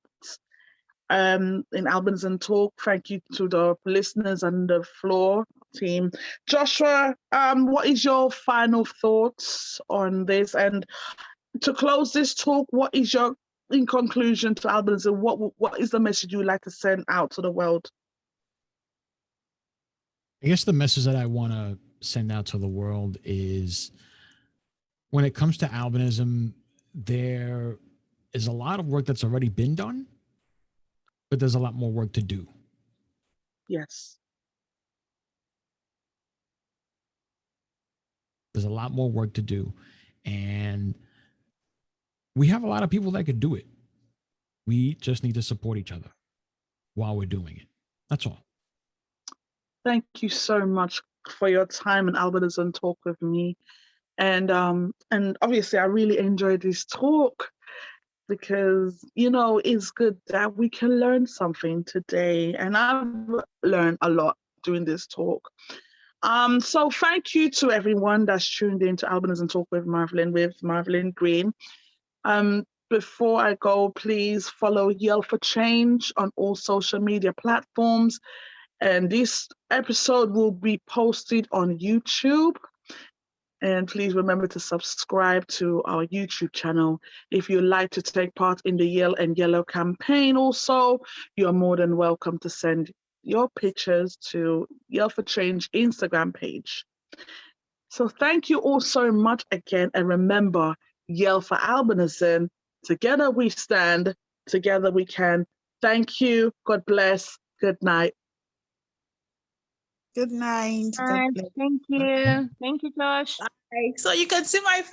in Albinism Talk. Thank you to the listeners and the floor team. Joshua, what is your final thoughts on this? And to close this talk, what is your, in conclusion to albinism, what is the message you would like to send out to the world? I guess the message that I want to send out to the world is, when it comes to albinism, there is a lot of work that's already been done, but there's a lot more work to do. Yes. There's a lot more work to do. And we have a lot of people that could do it. We just need to support each other while we're doing it. That's all. Thank you so much for your time and Albinism Talk with me. And obviously I really enjoyed this talk, because it's good that we can learn something today, and I've learned a lot during this talk. So thank you to everyone that's tuned in to Albinism Talk with Marvelyn Green. Before I go, please follow Yell for Change on all social media platforms, and this episode will be posted on YouTube. And please remember to subscribe to our YouTube channel. If you'd like to take part in the Yell and Yellow campaign also, you're more than welcome to send your pictures to Yell for Change Instagram page. So thank you all so much again. And remember, Yell for Albinism. Together we stand, together we can. Thank you. God bless. Good night. Good night. God bless. Thank you. Thank you, Josh. Bye. So you can see my